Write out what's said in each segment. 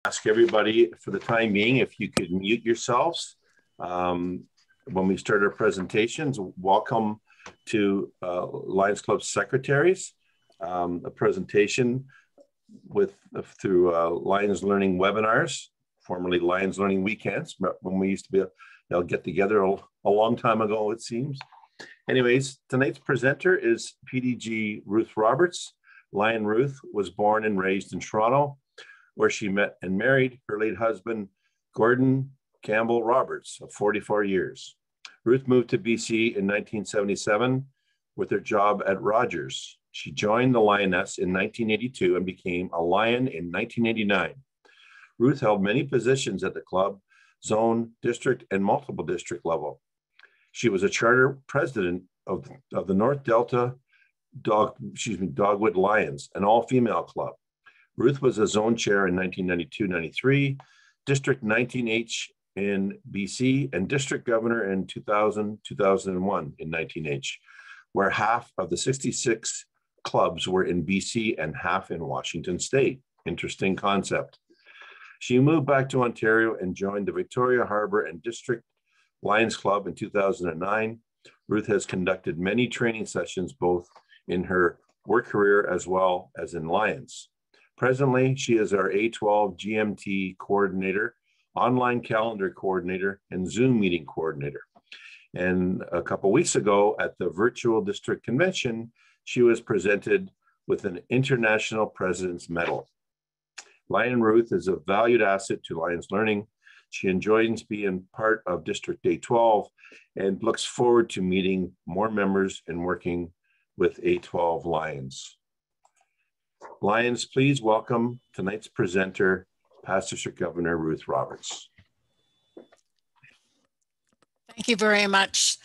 Ask everybody for the time being if you could mute yourselves when we start our presentations. Welcome to Lions Club Secretaries, a presentation through Lions Learning Webinars, formerly Lions Learning Weekends, when we used to be they'll get together a long time ago, it seems. Anyways, tonight's presenter is PDG Ruth Roberts. Lion Ruth was born and raised in Toronto, where she met and married her late husband, Gordon Campbell Roberts, of 44 years. Ruth moved to BC in 1977 with her job at Rogers. She joined the Lioness in 1982 and became a Lion in 1989. Ruth held many positions at the club, zone, district, and multiple district level. She was a charter president of the North Delta Dogwood Lions, an all-female club. Ruth was a zone chair in 1992-93, District 19H in BC, and district governor in 2000-2001 in 19H, where half of the 66 clubs were in BC and half in Washington State. Interesting concept. She moved back to Ontario and joined the Victoria Harbour and District Lions Club in 2009. Ruth has conducted many training sessions, both in her work career as well as in Lions. Presently, she is our A12 GMT coordinator, online calendar coordinator, and Zoom meeting coordinator. And a couple of weeks ago at the virtual district convention, she was presented with an International President's Medal. Lion Ruth is a valued asset to Lions Learning. She enjoys being part of District A12 and looks forward to meeting more members and working with A12 Lions. Lions, please welcome tonight's presenter, Past District Governor Ruth Roberts. Thank you very much,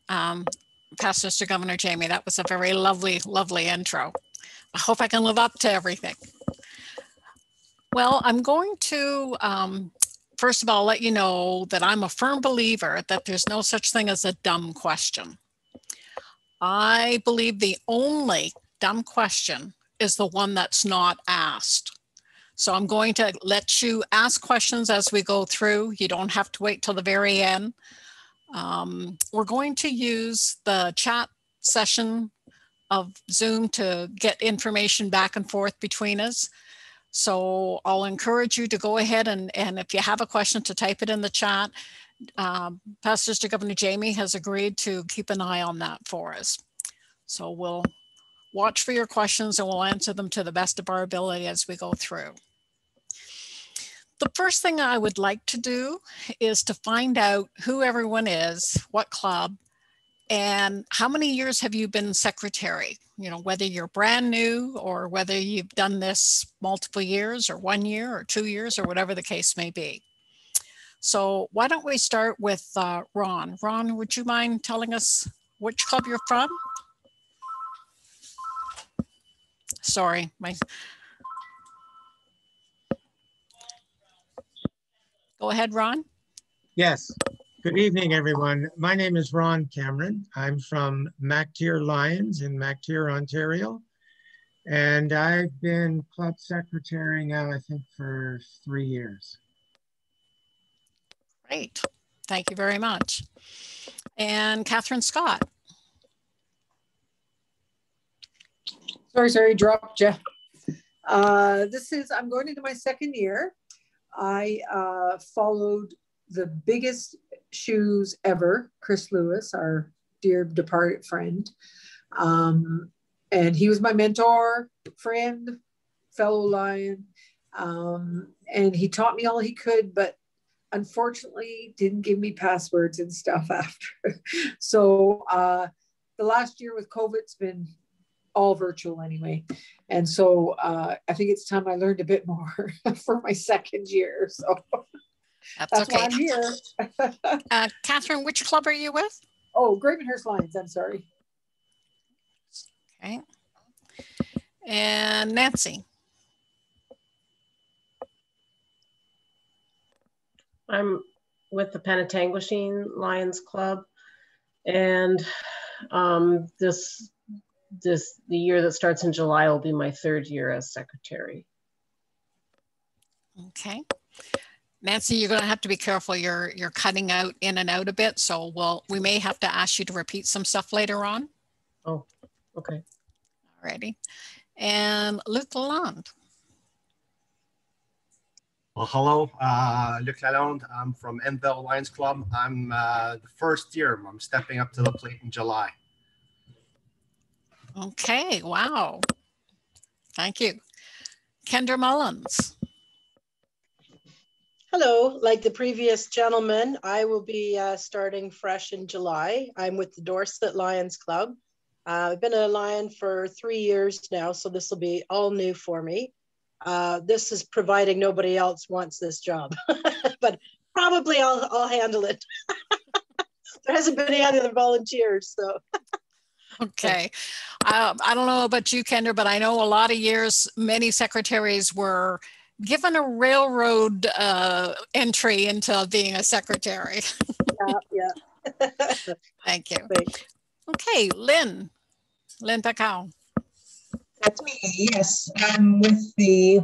Past District Governor Jamie. That was a very lovely, lovely intro. I hope I can live up to everything. Well, I'm going to, first of all, let you know that I'm a firm believer that there's no such thing as a dumb question. I believe the only dumb question is the one that's not asked. So I'm going to let you ask questions as we go through. You don't have to wait till the very end. We're going to use the chat session of Zoom to get information back and forth between us. So I'll encourage you to go ahead and if you have a question, to type it in the chat. Past District Governor Jamie has agreed to keep an eye on that for us. So we'll watch for your questions and we'll answer them to the best of our ability as we go through. The first thing I would like to do is to find out who everyone is, what club, and how many years have you been secretary? You know, whether you're brand new or whether you've done this multiple years or 1 year or 2 years or whatever the case may be. So why don't we start with Ron. Ron, would you mind telling us which club you're from? Sorry, Go ahead, Ron. Yes. Good evening, everyone. My name is Ron Cameron. I'm from MacTier Lions in MacTier, Ontario. And I've been club secretary now, I think, for 3 years. Great. Thank you very much. And Catherine Scott. Sorry, dropped you. I'm going into my 2nd year. I followed the biggest shoes ever, Chris Lewis, our dear departed friend. And he was my mentor, friend, fellow Lion. And he taught me all he could, but unfortunately didn't give me passwords and stuff after. So the last year with COVID's been all virtual anyway. And so I think it's time I learned a bit more for my 2nd year. So that's okay. why I'm here. Catherine, which club are you with? Oh, Gravenhurst Lions, I'm sorry. Okay. And Nancy. I'm with the Penetanguishene Lions Club. And the year that starts in July will be my 3rd year as secretary. Okay. Nancy, you're going to have to be careful. You're cutting out in and out a bit, so we may have to ask you to repeat some stuff later on. Oh, okay. Alrighty. And Luc Lalonde. Well, hello, Luc Lalonde. I'm from Enville Lions Club. I'm the first year. I'm stepping up to the plate in July. Okay, wow. Thank you. Kendra Mullins. Hello, like the previous gentleman, I will be starting fresh in July. I'm with the Dorset Lions Club. I've been a Lion for 3 years now, so this will be all new for me. This is providing nobody else wants this job, but probably I'll handle it. There hasn't been any other volunteers, so. Okay. I don't know about you, Kendra, but I know a lot of years, many secretaries were given a railroad entry into being a secretary. Yeah. Thank you. Thanks. Okay, Lynn Pacao. That's me, yes. I'm with the,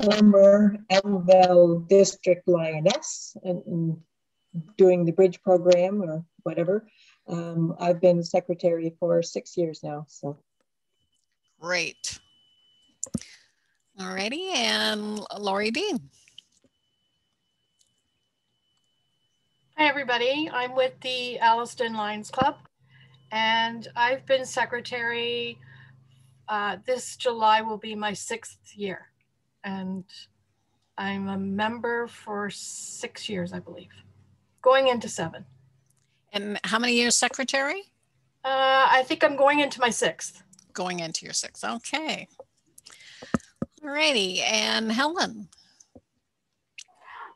former Elmville District Lioness and doing the bridge program or whatever. I've been secretary for 6 years now, so. Great. Alrighty, and Lori Dean. Hi, everybody. I'm with the Alliston Lions Club, and I've been secretary. This July will be my 6th year, and I'm a member for 6 years, I believe, going into 7. And how many years secretary? I think I'm going into my 6th. Going into your 6th, okay. Alrighty, and Helen.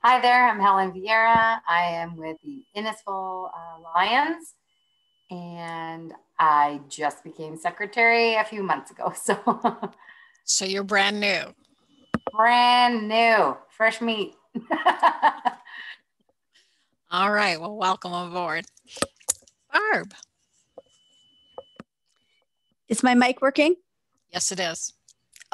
Hi there, I'm Helen Vieira. I am with the Innisful Lions, and I just became secretary a few months ago. So you're brand new. Brand new, fresh meat. All right, well, welcome aboard. Barb. Is my mic working? Yes, it is.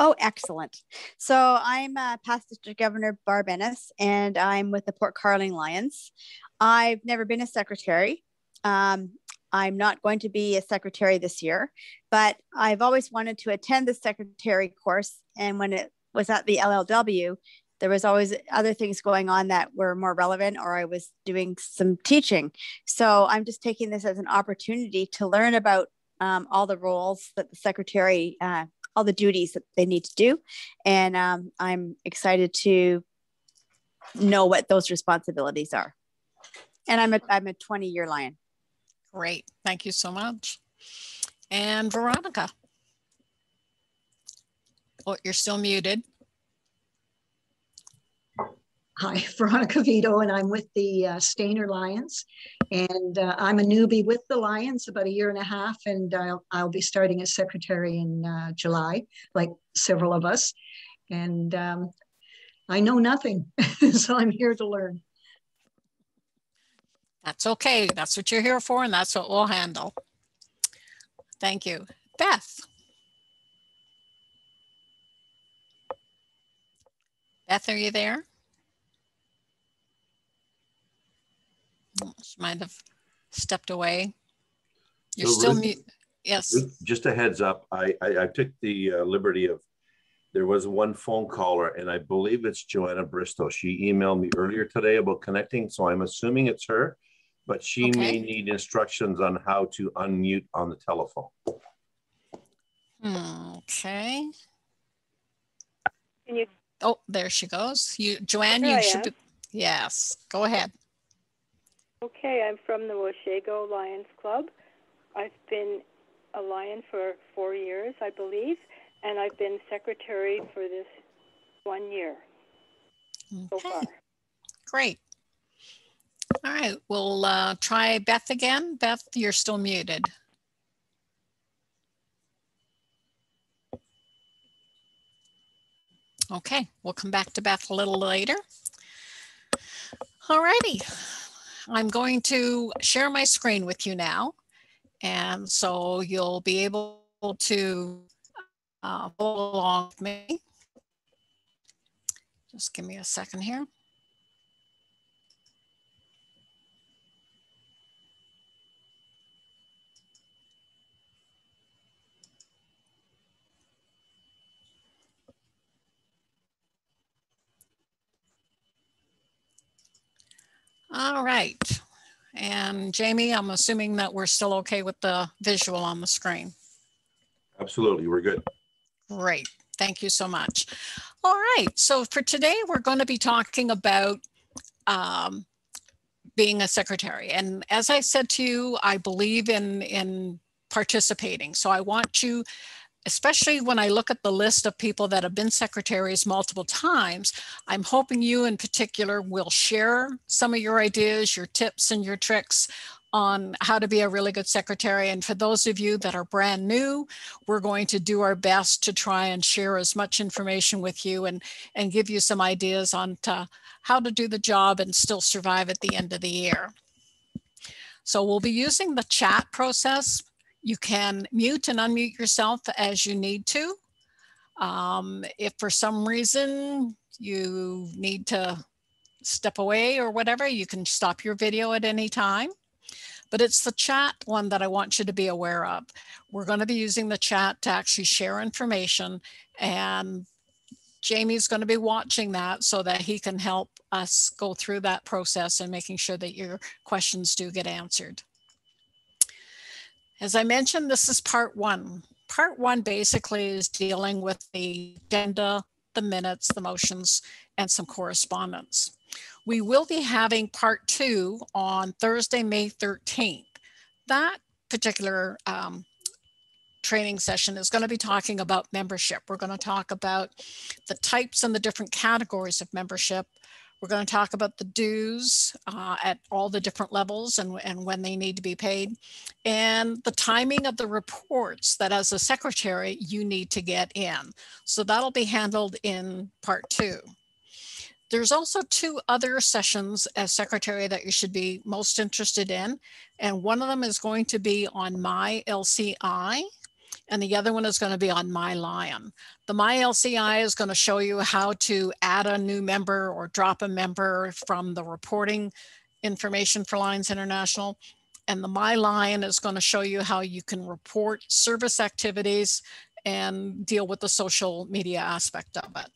Oh, excellent. So I'm past District Governor Barb Ennis, and I'm with the Port Carling Lions. I've never been a secretary. I'm not going to be a secretary this year, but I've always wanted to attend the secretary course. And when it was at the LLW, there was always other things going on that were more relevant, or I was doing some teaching. So I'm just taking this as an opportunity to learn about all the roles that the secretary, all the duties that they need to do. And I'm excited to know what those responsibilities are. And I'm a 20-year Lion. Great, thank you so much. And Veronica. Oh, you're still muted. Hi, Veronica Vito, and I'm with the Stainer Lions. And I'm a newbie with the Lions, about 1.5 years, and I'll be starting as secretary in July, like several of us. And I know nothing, so I'm here to learn. That's okay. That's what you're here for, and that's what we'll handle. Thank you. Beth. Beth, are you there? She might have stepped away. You're So still Ruth, mute. Yes. Ruth, just a heads up. I took the liberty of, there was one phone caller, and I believe it's Joanna Bristow. She emailed me earlier today about connecting, so I'm assuming it's her, but she may need instructions on how to unmute on the telephone. Okay. Can you? Oh, there she goes. Joanne, you should be. Yes, go ahead. Okay, I'm from the Washago Lions Club. I've been a Lion for 4 years, I believe, and I've been secretary for this 1 year so far. Great. All right, we'll try Beth again. Beth, you're still muted. Okay, we'll come back to Beth a little later. All righty. I'm going to share my screen with you now. And so you'll be able to follow along with me. Just give me a second here. All right. And Jamie, I'm assuming that we're still okay with the visual on the screen. Absolutely, we're good. Great. Thank you so much. All right. So for today, we're going to be talking about being a secretary. And as I said to you, I believe in participating. So I want you, especially when I look at the list of people that have been secretaries multiple times, I'm hoping you in particular will share some of your ideas, your tips and your tricks on how to be a really good secretary. And for those of you that are brand new, we're going to do our best to try and share as much information with you and give you some ideas on how to do the job and still survive at the end of the year. So we'll be using the chat process. You can mute and unmute yourself as you need to. If for some reason you need to step away or whatever, you can stop your video at any time. But it's the chat one that I want you to be aware of. We're going to be using the chat to actually share information, and Jamie's going to be watching that so that he can help us go through that process and making sure that your questions do get answered. As I mentioned, this is part one. Part one basically is dealing with the agenda, the minutes, the motions, and some correspondence. We will be having part two on Thursday, May 13th. That particular training session is going to be talking about membership. We're going to talk about the types and the different categories of membership. We're going to talk about the dues at all the different levels and when they need to be paid, and the timing of the reports that as a secretary you need to get in. So that'll be handled in part two. There's also two other sessions as secretary that you should be most interested in. And one of them is going to be on My LCI, and the other one is going to be on My Lion. The My LCI is going to show you how to add a new member or drop a member from the reporting information for Lions International. And the My Lion is going to show you how you can report service activities and deal with the social media aspect of it.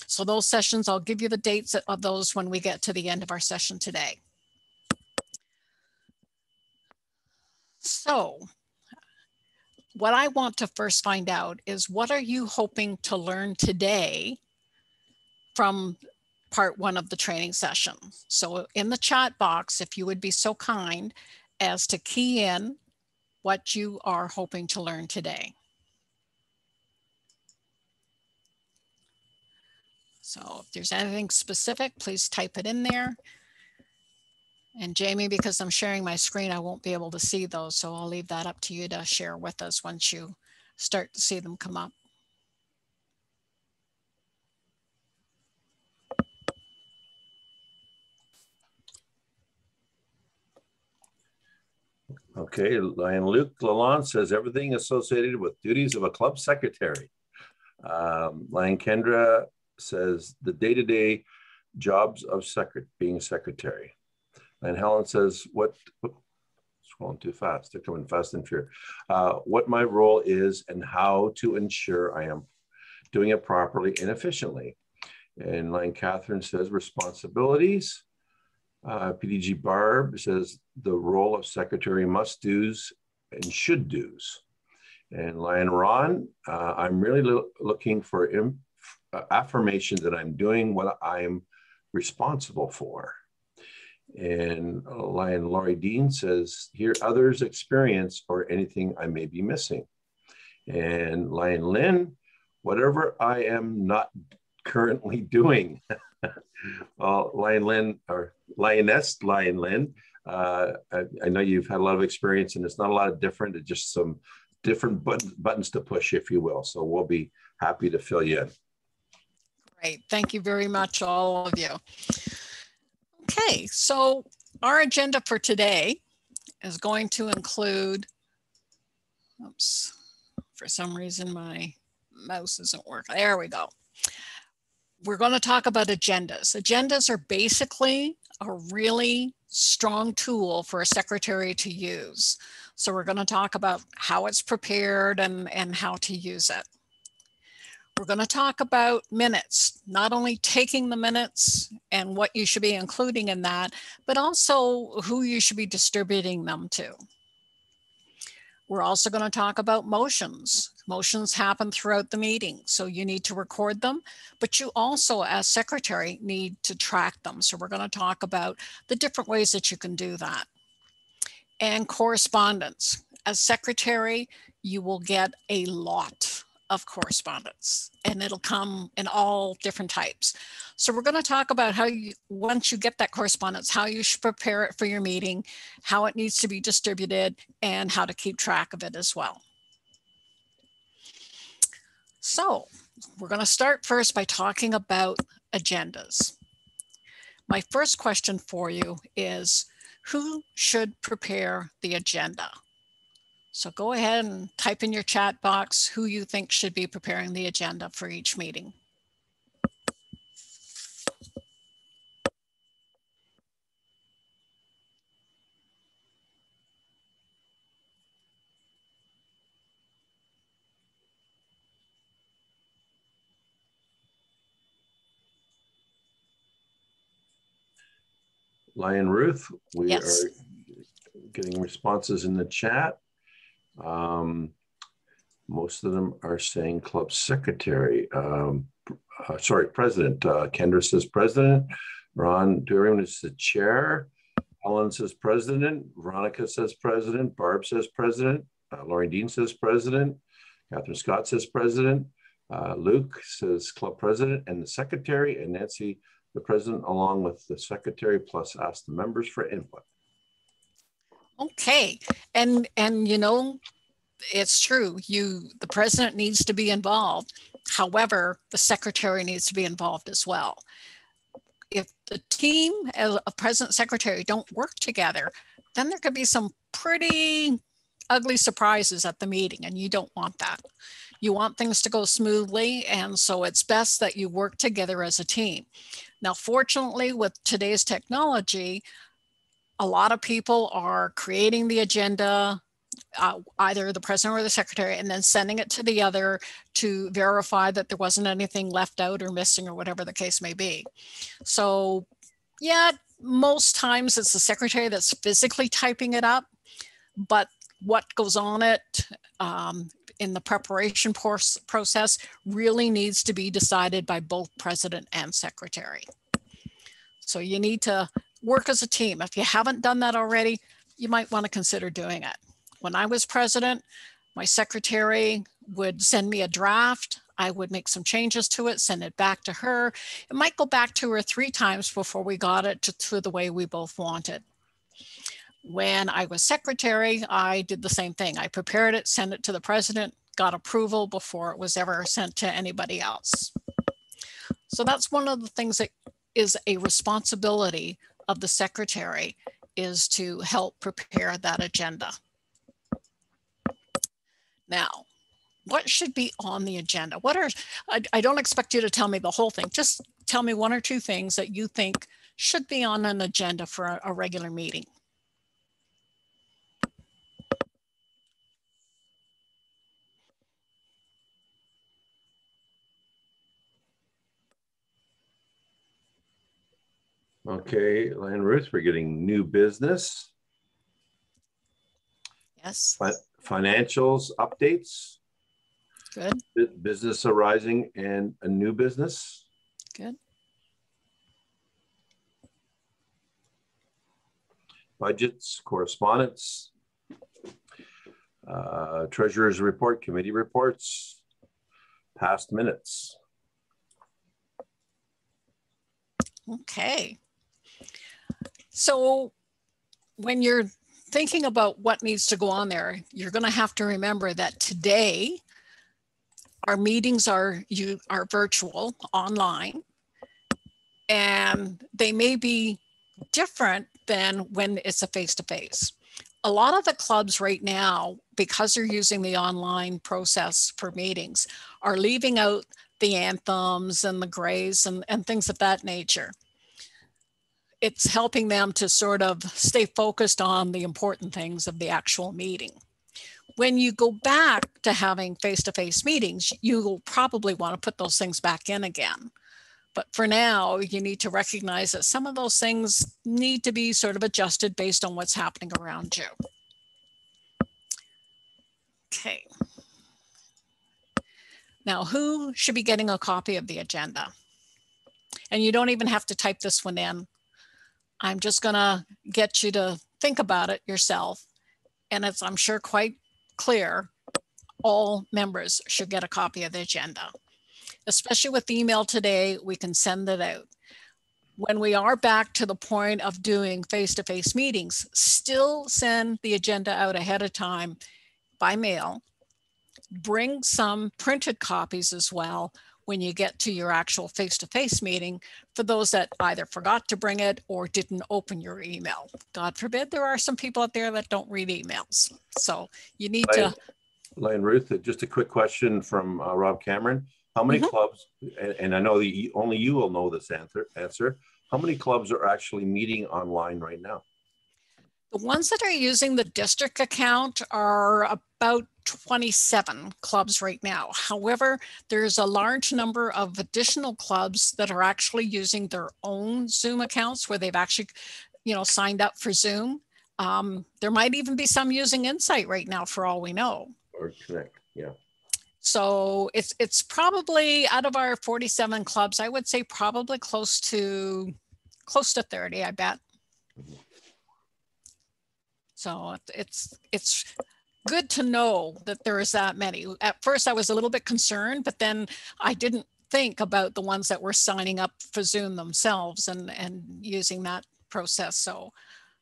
So those sessions, I'll give you the dates of those when we get to the end of our session today. So what I want to first find out is, what are you hoping to learn today from part one of the training session? So in the chat box, if you would be so kind as to key in what you are hoping to learn today. So if there's anything specific, please type it in there. And Jamie, because I'm sharing my screen, I won't be able to see those. So I'll leave that up to you to share with us once you start to see them come up. Okay, and Luke Lalonde says everything associated with duties of a club secretary. Lion Kendra says the day-to-day jobs of being secretary. And Helen says, scrolling too fast, they're coming fast and furious. What my role is and how to ensure I am doing it properly and efficiently. And Lion Catherine says responsibilities. PDG Barb says the role of secretary must do's and should do's. And Lion Ron, I'm really looking for affirmation that I'm doing what I'm responsible for. And Lion Laurie Dean says, hear others' experience or anything I may be missing. And Lion Lynn, whatever I am not currently doing. Well, Lion Lynn, or Lioness Lion Lynn, I know you've had a lot of experience, and it's not a lot of different, it's just some different buttons to push, if you will. So we'll be happy to fill you in. Great. Thank you very much, all of you. Okay, so our agenda for today is going to include, oops, for some reason my mouse isn't working. There we go. we're going to talk about agendas. Agendas are basically a really strong tool for a secretary to use. So we're going to talk about how it's prepared and how to use it. We're going to talk about minutes, not only taking the minutes and what you should be including in that, but also who you should be distributing them to. We're also going to talk about motions. Motions happen throughout the meeting, so you need to record them, but you also, as secretary, need to track them. So we're going to talk about the different ways that you can do that. And correspondence. As secretary, you will get a lot of correspondence, and it'll come in all different types. So we're going to talk about how you, once you get that correspondence, how you should prepare it for your meeting, how it needs to be distributed, and how to keep track of it as well. So we're going to start first by talking about agendas. My first question for you is, who should prepare the agenda? So go ahead and type in your chat box who you think should be preparing the agenda for each meeting. Lion Ruth, we Yes. are getting responses in the chat. Most of them are saying club secretary. Sorry, president. Kendra says president. Ron Durian is the chair. Ellen says president. Veronica says president. Barb says president. Laurie Dean says president. Catherine Scott says president. Luke says club president and the secretary, and Nancy the president, along with the secretary, plus ask the members for input. Okay, and you know, it's true. The president needs to be involved. However, the secretary needs to be involved as well. If the team as a president secretary don't work together, then there could be some pretty ugly surprises at the meeting, and you don't want that. You want things to go smoothly, and so it's best that you work together as a team. Now, fortunately, with today's technology, a lot of people are creating the agenda, either the president or the secretary, and then sending it to the other to verify that there wasn't anything left out or missing or whatever the case may be. So yeah, most times it's the secretary that's physically typing it up, but what goes on it in the preparation process really needs to be decided by both president and secretary. So you need to work as a team. If you haven't done that already, you might want to consider doing it. When I was president, my secretary would send me a draft. I would make some changes to it, send it back to her. It might go back 2 or 3 times before we got it to the way we both wanted. When I was secretary, I did the same thing. I prepared it, sent it to the president, got approval before it was ever sent to anybody else. So that's one of the things that is a responsibility of the secretary, is to help prepare that agenda. Now, what should be on the agenda? I don't expect you to tell me the whole thing. Just tell me 1 or 2 things that you think should be on an agenda for a regular meeting. Okay, Lion Ruth, we're getting new business. Yes. Financials updates. Good. Business arising and a new business. Good. Budgets, correspondence, treasurer's report, committee reports, past minutes. Okay. So when you're thinking about what needs to go on there, you're going to have to remember that today our meetings are virtual, online, and they may be different than when it's a face-to-face. A lot of the clubs right now, because they're using the online process for meetings, are leaving out the anthems and the grays and things of that nature. It's helping them to sort of stay focused on the important things of the actual meeting. When you go back to having face-to-face meetings, you will probably want to put those things back in again. But for now, you need to recognize that some of those things need to be sort of adjusted based on what's happening around you. Okay. Now, who should be getting a copy of the agenda? And you don't even have to type this one in. I'm just gonna get you to think about it yourself. And it's, I'm sure, quite clear, all members should get a copy of the agenda. Especially with email today, we can send it out. When we are back to the point of doing face-to-face meetings, still send the agenda out ahead of time by mail. Bring some printed copies as well when you get to your actual face-to-face meeting for those that either forgot to bring it or didn't open your email. God forbid, there are some people out there that don't read emails. So you need to... Ruth, just a quick question from Rob Cameron. How many clubs, and I know that only you will know this answer, how many clubs are actually meeting online right now? The ones that are using the district account are about 27 clubs right now. However, there's a large number of additional clubs that are actually using their own Zoom accounts where they've actually, signed up for Zoom. There might even be some using Insight right now for all we know. Or Connect, yeah. So it's probably, out of our 47 clubs, I would say probably close to 30, I bet. So it's good to know that there is that many. At first I was a little bit concerned, but then I didn't think about the ones that were signing up for Zoom themselves and using that process. So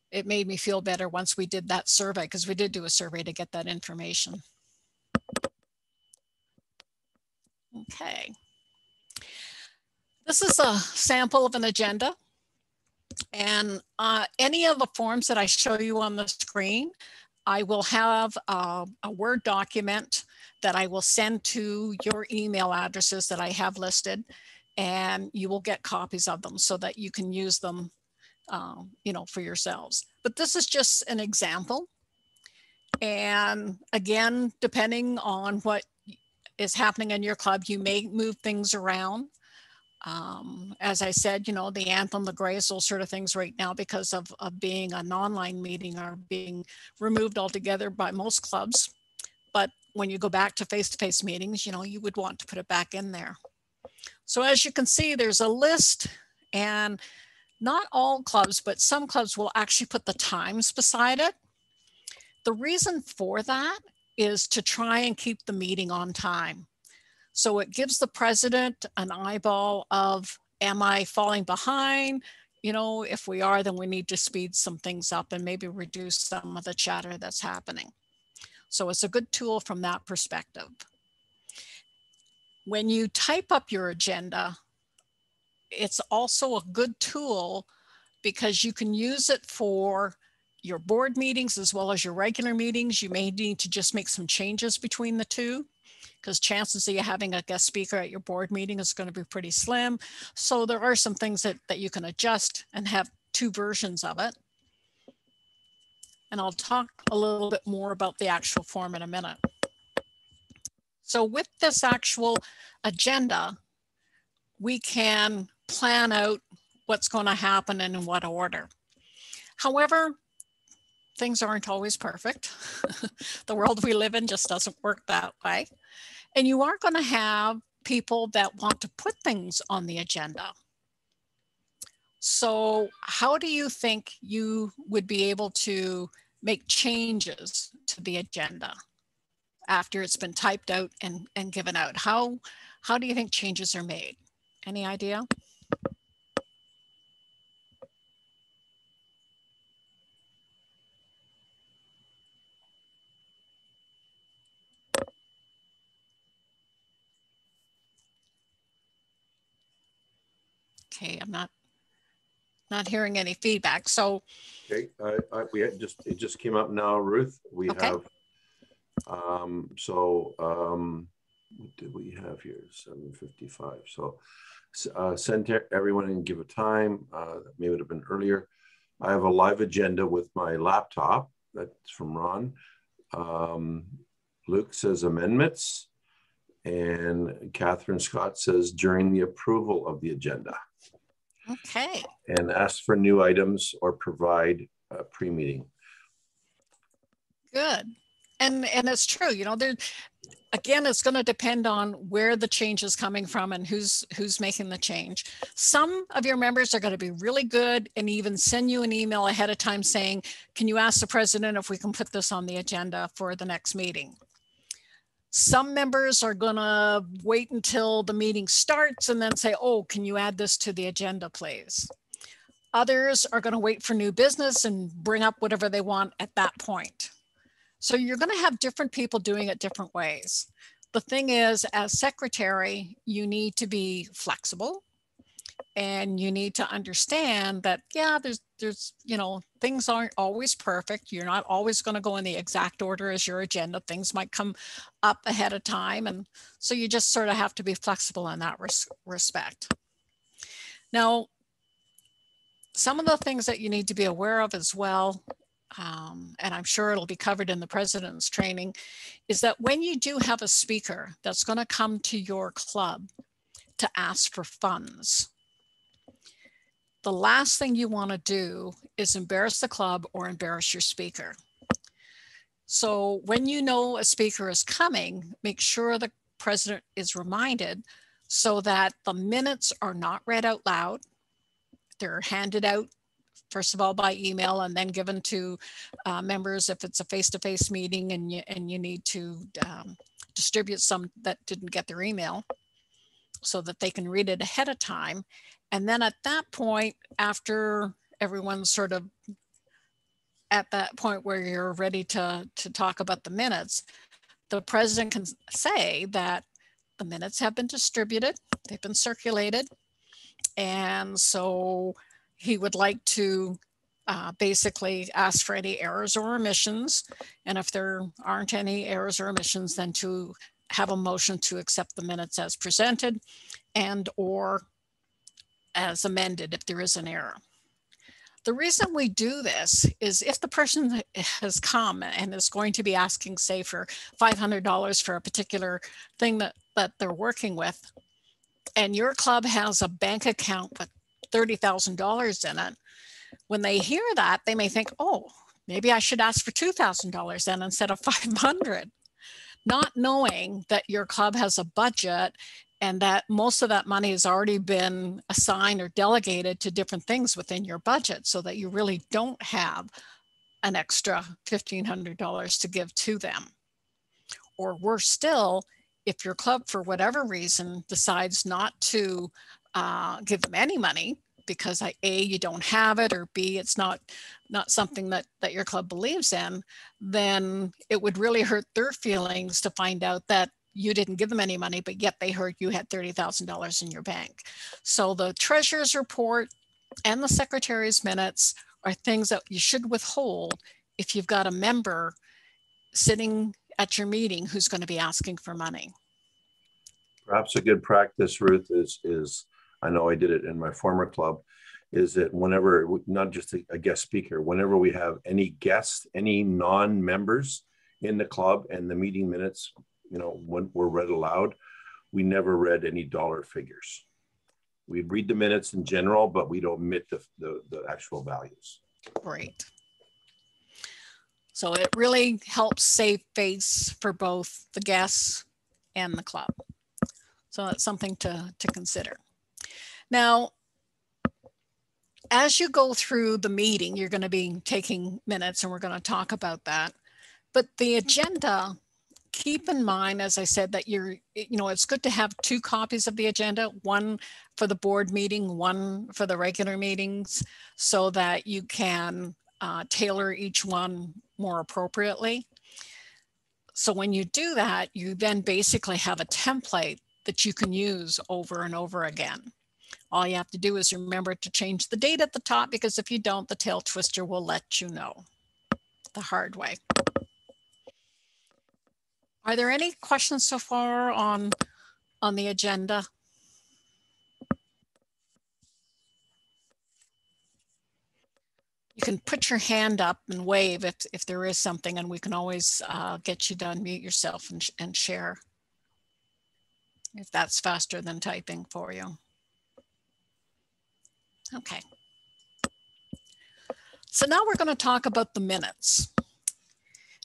it made me feel better once we did that survey, because we did do a survey to get that information. Okay. This is a sample of an agenda. And any of the forms that I show you on the screen, I will have a Word document that I will send to your email addresses that I have listed, and you will get copies of them so that you can use them, for yourselves. But this is just an example. And again, depending on what is happening in your club, you may move things around. As I said, the anthem, the grace, those sort of things right now, because of being an online meeting, are being removed altogether by most clubs. But when you go back to face-to-face meetings, you would want to put it back in there. So as you can see, there's a list, and not all clubs, but some clubs will actually put the times beside it. The reason for that is to try and keep the meeting on time. So it gives the president an eyeball of, am I falling behind? If we are, then we need to speed some things up and maybe reduce some of the chatter that's happening. So it's a good tool from that perspective. When you type up your agenda, it's also a good tool because you can use it for your board meetings as well as your regular meetings. You may need to just make some changes between the two, because chances of you having a guest speaker at your board meeting is going to be pretty slim. So there are some things that you can adjust and have two versions of it. And I'll talk a little bit more about the actual form in a minute. So with this actual agenda, we can plan out what's going to happen and in what order. However, things aren't always perfect. The world we live in just doesn't work that way. And you are going to have people that want to put things on the agenda. So how do you think you would be able to make changes to the agenda after it's been typed out and given out? How do you think changes are made? Any idea? Okay, I'm not hearing any feedback. So okay, it just came up now, Ruth. We have what did we have here? 7:55. So send to everyone and give a time. Maybe it would have been earlier. I have a live agenda with my laptop. That's from Ron. Luke says amendments. And Catherine Scott says during the approval of the agenda. Okay. And ask for new items or provide a pre-meeting. Good. And it's true, you know, there, again, it's going to depend on where the change is coming from and who's making the change. Some of your members are going to be really good and even send you an email ahead of time saying, can you ask the president if we can put this on the agenda for the next meeting? Some members are going to wait until the meeting starts and then say, oh, can you add this to the agenda, please? Others are going to wait for new business and bring up whatever they want at that point. So you're going to have different people doing it different ways. The thing is, as secretary, you need to be flexible and you need to understand that, yeah, there's, you know, things aren't always perfect. You're not always going to go in the exact order as your agenda. Things might come up ahead of time. And so you just sort of have to be flexible in that respect. Now, some of the things that you need to be aware of as well, and I'm sure it'll be covered in the president's training, is that when you do have a speaker that's going to come to your club to ask for funds, the last thing you want to do is embarrass the club or embarrass your speaker. So when you know a speaker is coming, make sure the president is reminded so that the minutes are not read out loud. They're handed out, first of all, by email and then given to members if it's a face-to-face meeting and you need to distribute some that didn't get their email so that they can read it ahead of time. And then at that point, after everyone's sort of at that point where you're ready to talk about the minutes, the president can say that the minutes have been distributed, they've been circulated, and so he would like to basically ask for any errors or omissions. And if there aren't any errors or omissions, then to have a motion to accept the minutes as presented and or as amended if there is an error. The reason we do this is if the person has come and is going to be asking, say, for $500 for a particular thing that they're working with, and your club has a bank account with $30,000 in it, when they hear that, they may think, oh, maybe I should ask for $2,000 then instead of $500, not knowing that your club has a budget and that most of that money has already been assigned or delegated to different things within your budget so that you really don't have an extra $1,500 to give to them. Or worse still, if your club, for whatever reason, decides not to give them any money because A, you don't have it, or B, it's not something that your club believes in, then it would really hurt their feelings to find out that you didn't give them any money, but yet they heard you had $30,000 in your bank. So the treasurer's report and the secretary's minutes are things that you should withhold if you've got a member sitting at your meeting who's going to be asking for money. Perhaps a good practice, Ruth, is I know I did it in my former club, is that whenever, not just a guest speaker, whenever we have any guests, any non-members in the club and the meeting minutes, you know, when were read aloud, we never read any dollar figures. We'd read the minutes in general, but we'd omit the actual values. Great. So it really helps save face for both the guests and the club. So that's something to consider. Now, as you go through the meeting, you're going to be taking minutes and we're going to talk about that. But the agenda, keep in mind, as I said, that it's good to have 2 copies of the agenda, one for the board meeting, one for the regular meetings, so that you can tailor each one more appropriately. So when you do that, you then basically have a template that you can use over and over again. All you have to do is remember to change the date at the top, because if you don't, the tail twister will let you know the hard way. Are there any questions so far on the agenda? You can put your hand up and wave if there is something, and we can always get you to unmute yourself and share if that's faster than typing for you. Okay. So now we're going to talk about the minutes.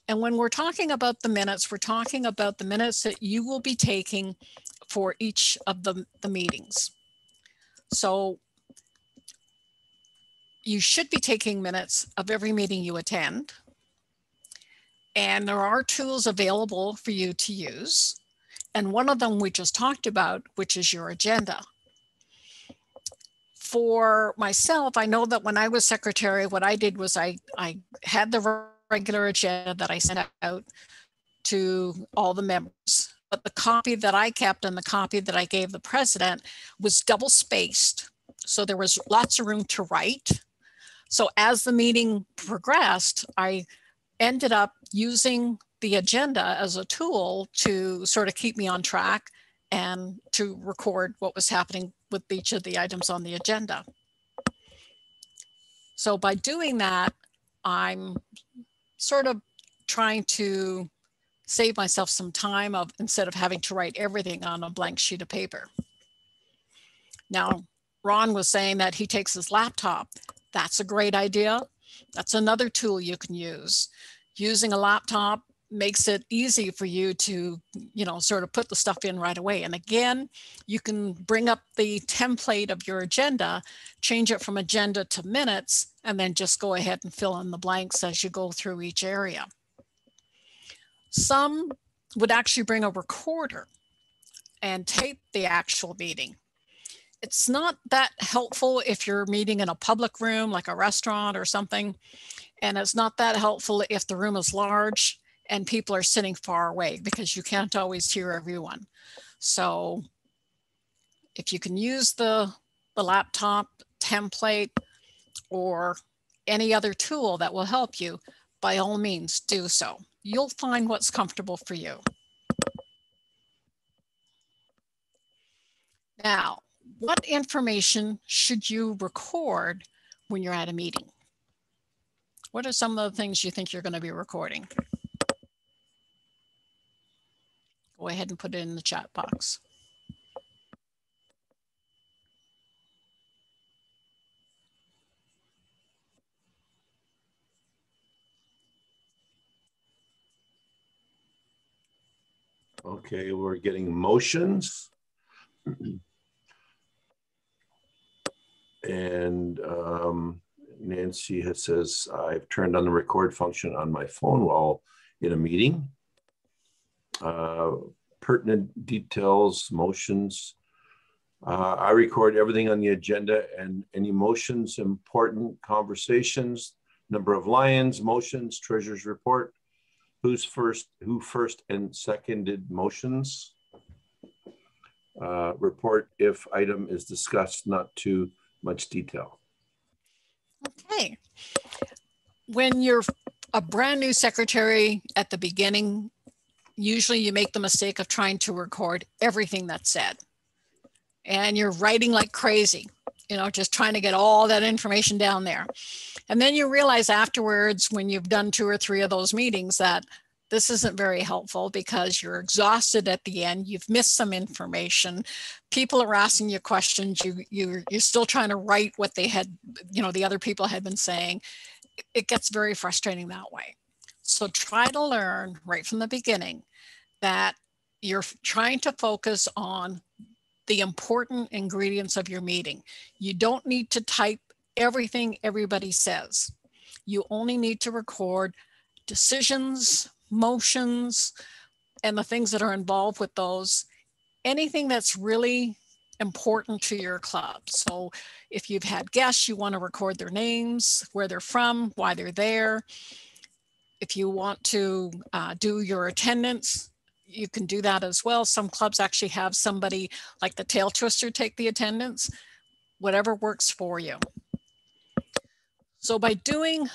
And when we're talking about the minutes, we're talking about the minutes that you will be taking for each of the meetings. So you should be taking minutes of every meeting you attend. And there are tools available for you to use. And one of them we just talked about, which is your agenda. For myself, I know that when I was secretary, what I did was I had the regular agenda that I sent out to all the members. But the copy that I kept and the copy that I gave the president was double spaced. So there was lots of room to write. So as the meeting progressed, I ended up using the agenda as a tool to sort of keep me on track and to record what was happening with each of the items on the agenda. So by doing that, I'm sort of trying to save myself some time instead of having to write everything on a blank sheet of paper. Now, Ron was saying that he takes his laptop. That's a great idea. That's another tool you can use. Using a laptop makes it easy for you to, sort of put the stuff in right away. And again, you can bring up the template of your agenda, change it from agenda to minutes, and then just go ahead and fill in the blanks as you go through each area. Some would actually bring a recorder and tape the actual meeting. It's not that helpful if you're meeting in a public room like a restaurant or something. And it's not that helpful if the room is large and people are sitting far away because you can't always hear everyone. So if you can use the laptop template or any other tool that will help you, by all means do so. You'll find what's comfortable for you. Now, what information should you record when you're at a meeting? What are some of the things you think you're going to be recording? Go ahead and put it in the chat box. Okay, we're getting motions. And Nancy says, I've turned on the record function on my phone while in a meeting. Pertinent details, motions. I record everything on the agenda and any motions, important conversations, number of lions, motions, treasurer's report, who first and seconded motions. Report if item is discussed, not too much detail. Okay. When you're a brand new secretary at the beginning, usually you make the mistake of trying to record everything that's said. And you're writing like crazy, just trying to get all that information down there. And then you realize afterwards, when you've done 2 or 3 of those meetings, that this isn't very helpful because you're exhausted at the end. You've missed some information. People are asking you questions. You're still trying to write what they had, the other people had been saying. It gets very frustrating that way. So try to learn right from the beginning that you're trying to focus on the important ingredients of your meeting. You don't need to type everything everybody says. You only need to record decisions, motions, and the things that are involved with those. Anything that's really important to your club. So if you've had guests, you want to record their names, where they're from, why they're there. If you want to do your attendance, you can do that as well. Some clubs actually have somebody like the tail twister take the attendance, whatever works for you. So by doing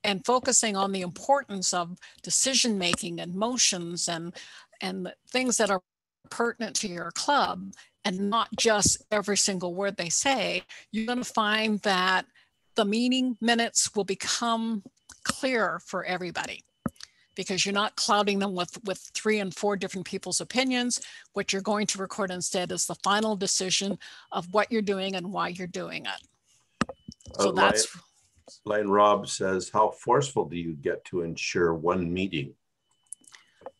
and focusing on the importance of decision making and motions and things that are pertinent to your club, and not just every single word they say, you're going to find that the meeting minutes will become clearer for everybody, because you're not clouding them with 3 and 4 different people's opinions. What you're going to record instead is the final decision of what you're doing and why you're doing it. So that's... Line Rob says, how forceful do you get to ensure one meeting?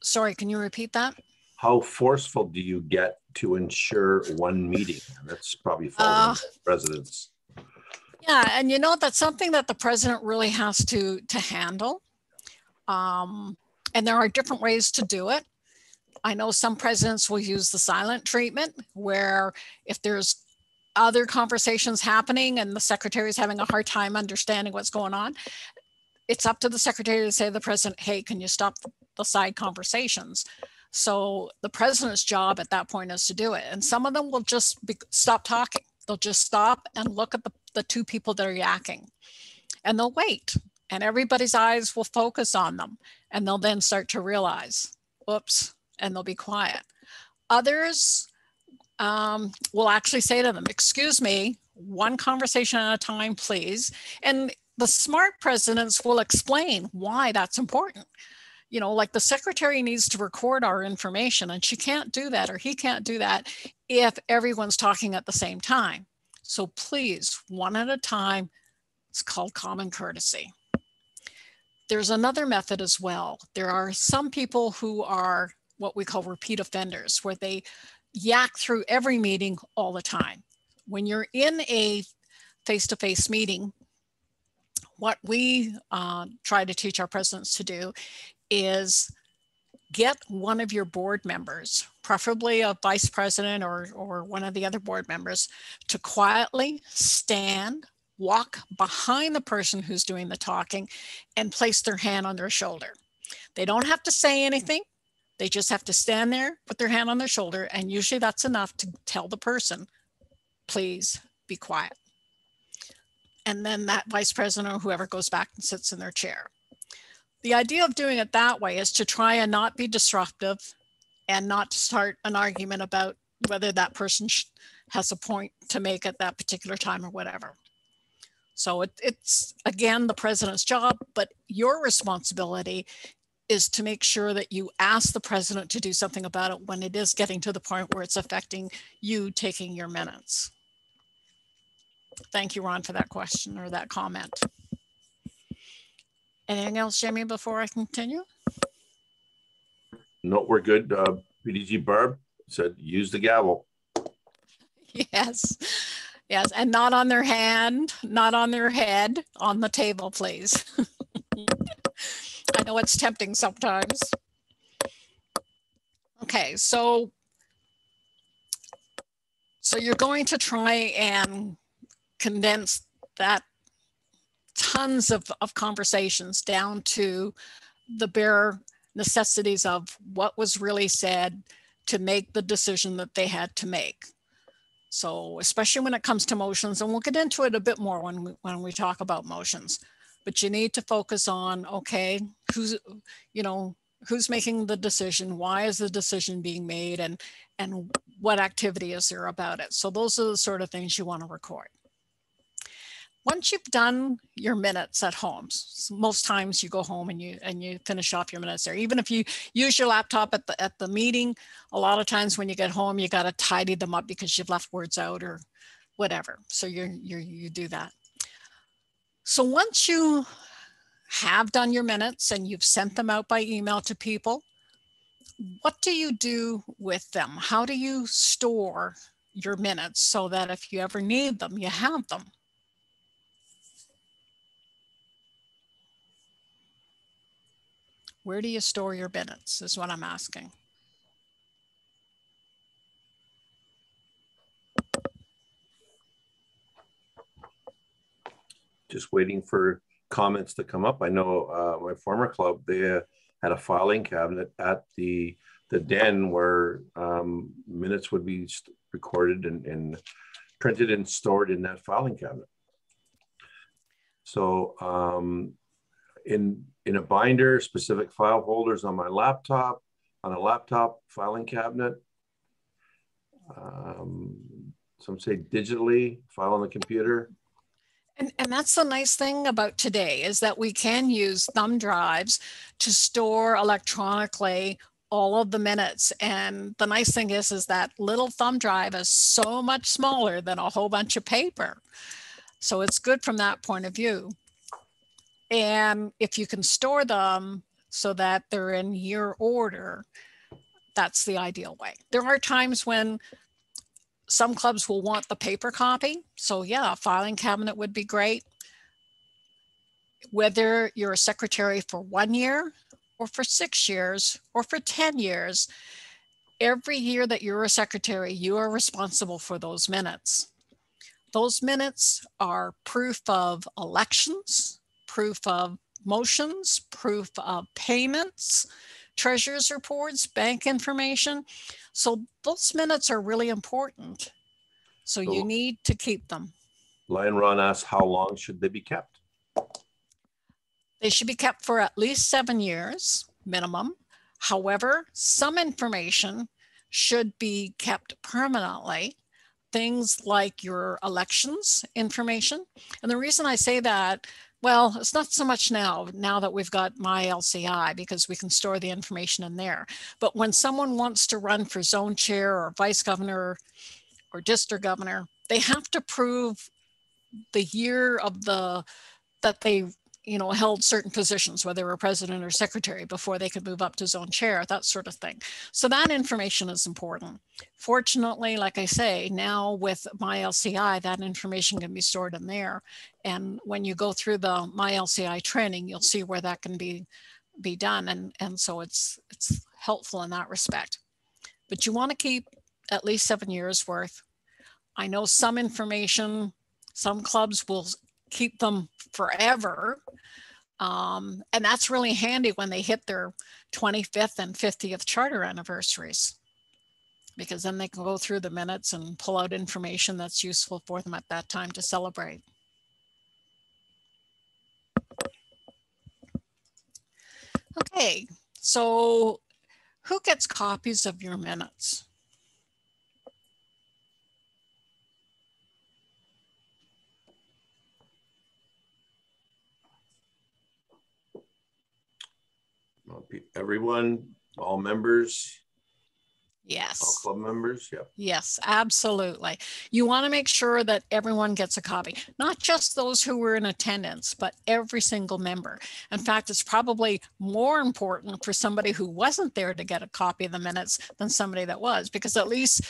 Sorry, can you repeat that? How forceful do you get to ensure one meeting? That's probably following presidents. Yeah, and you know, that's something that the president really has to handle. And there are different ways to do it. I know some presidents will use the silent treatment, where if there's other conversations happening and the secretary is having a hard time understanding what's going on, it's up to the secretary to say to the president, hey, can you stop the side conversations? So the president's job at that point is to do it. And some of them will just stop talking. They'll just stop and look at the 2 people that are yakking, and they'll wait, and everybody's eyes will focus on them, and they'll then start to realize, oops, and they'll be quiet. Others will actually say to them, excuse me, one conversation at a time, please. And the smart presidents will explain why that's important. You know, like the secretary needs to record our information, and she can't do that, or he can't do that if everyone's talking at the same time. So please, one at a time. It's called common courtesy. There's another method as well. There are some people who are what we call repeat offenders, where they yak through every meeting all the time. When you're in a face-to-face meeting, what we try to teach our presidents to do is get one of your board members, preferably a vice president or one of the other board members, to quietly stand, walk behind the person who's doing the talking, and place their hand on their shoulder. They don't have to say anything. They just have to stand there, put their hand on their shoulder, and usually that's enough to tell the person, please be quiet. And then that vice president or whoever goes back and sits in their chair. The idea of doing it that way is to try and not be disruptive and not to start an argument about whether that person has a point to make at that particular time or whatever. So it's, again, the president's job, but your responsibility is to make sure that you ask the president to do something about it when it is getting to the point where it's affecting you taking your minutes. Thank you, Ron, for that question or that comment. Anything else, Jamie, before I continue? No, we're good. PDG Barb said, use the gavel. Yes, yes, and not on their hand, not on their head, on the table, please. I know it's tempting sometimes. Okay, so you're going to try and condense that tons of conversations down to the bare necessities of what was really said to make the decision that they had to make. So especially when it comes to motions, and we'll get into it a bit more when we talk about motions, but you need to focus on, okay, who's making the decision? Why is the decision being made? And what activity is there about it? So those are the sort of things you want to record. Once you've done your minutes at home, most times you go home and you finish off your minutes there. Even if you use your laptop at the meeting, a lot of times when you get home, you got to tidy them up because you've left words out or whatever. So you do that. So once you have done your minutes and you've sent them out by email to people, what do you do with them? How do you store your minutes so that if you ever need them, you have them? Where do you store your minutes is what I'm asking. Just waiting for comments to come up. I know my former club, they had a filing cabinet at the den where minutes would be recorded and printed and stored in that filing cabinet. So in a binder, specific file holders on my laptop, on a laptop filing cabinet. Some say digitally, file on the computer. And that's the nice thing about today is that we can use thumb drives to store electronically all of the minutes. And the nice thing is that little thumb drive is so much smaller than a whole bunch of paper. So it's good from that point of view. And if you can store them so that they're in year order, that's the ideal way. There are times when some clubs will want the paper copy. So yeah, a filing cabinet would be great. Whether you're a secretary for 1 year or for 6 years or for 10 years, every year that you're a secretary, you are responsible for those minutes. Those minutes are proof of elections, proof of motions, proof of payments, treasurer's reports, bank information. So those minutes are really important. So you need to keep them. Lion Ron asks, how long should they be kept? They should be kept for at least 7 years minimum. However, some information should be kept permanently. Things like your elections information. And the reason I say that, well, it's not so much now that we've got my LCI, because we can store the information in there. But when someone wants to run for zone chair or vice governor or district governor, they have to prove the year of that they held certain positions, whether they were president or secretary, before they could move up to zone chair, that sort of thing. So that information is important. Fortunately, like I say, now with my LCI, that information can be stored in there. And when you go through the my LCI training, you'll see where that can be done. And so it's helpful in that respect. But you want to keep at least 7 years worth. I know some information, some clubs will keep them forever. And that's really handy when they hit their 25th and 50th charter anniversaries, because then they can go through the minutes and pull out information that's useful for them at that time to celebrate. Okay, so who gets copies of your minutes? Everyone, all members? Yes. All club members, yeah. Yes, absolutely. You want to make sure that everyone gets a copy, not just those who were in attendance, but every single member. In fact, it's probably more important for somebody who wasn't there to get a copy of the minutes than somebody that was, because at least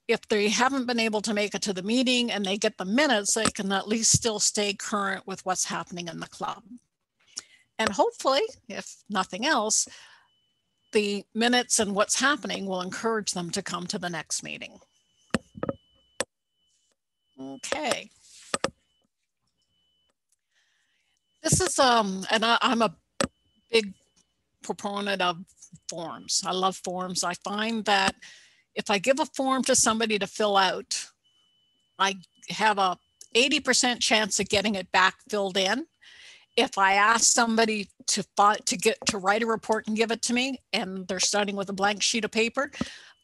if they haven't been able to make it to the meeting and they get the minutes, they can at least still stay current with what's happening in the club. And hopefully, if nothing else, the minutes and what's happening will encourage them to come to the next meeting. Okay. This is, and I'm a big proponent of forms. I love forms. I find that if I give a form to somebody to fill out, I have a 80% chance of getting it back filled in. If I ask somebody to write a report and give it to me, and they're starting with a blank sheet of paper,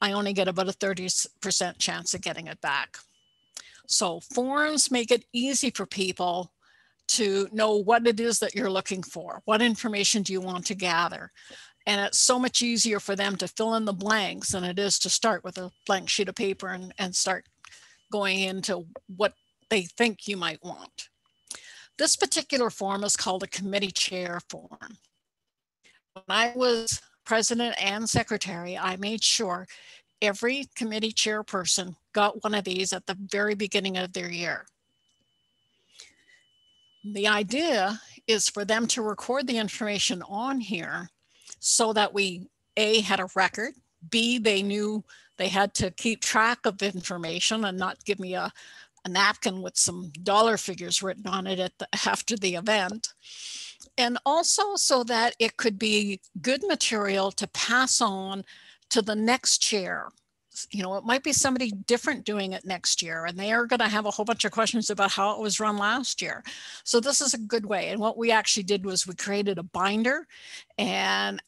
I only get about a 30% chance of getting it back. So forms make it easy for people to know what it is that you're looking for. What information do you want to gather? And it's so much easier for them to fill in the blanks than it is to start with a blank sheet of paper and start going into what they think you might want. This particular form is called a committee chair form. When I was president and secretary, I made sure every committee chairperson got one of these at the very beginning of their year. The idea is for them to record the information on here so that we, A, had a record, B, they knew they had to keep track of the information and not give me a napkin with some dollar figures written on it after the event. And also so that it could be good material to pass on to the next chair you know, it might be somebody different doing it next year, and they are going to have a whole bunch of questions about how it was run last year. So this is a good way. And what we actually did was we created a binder, and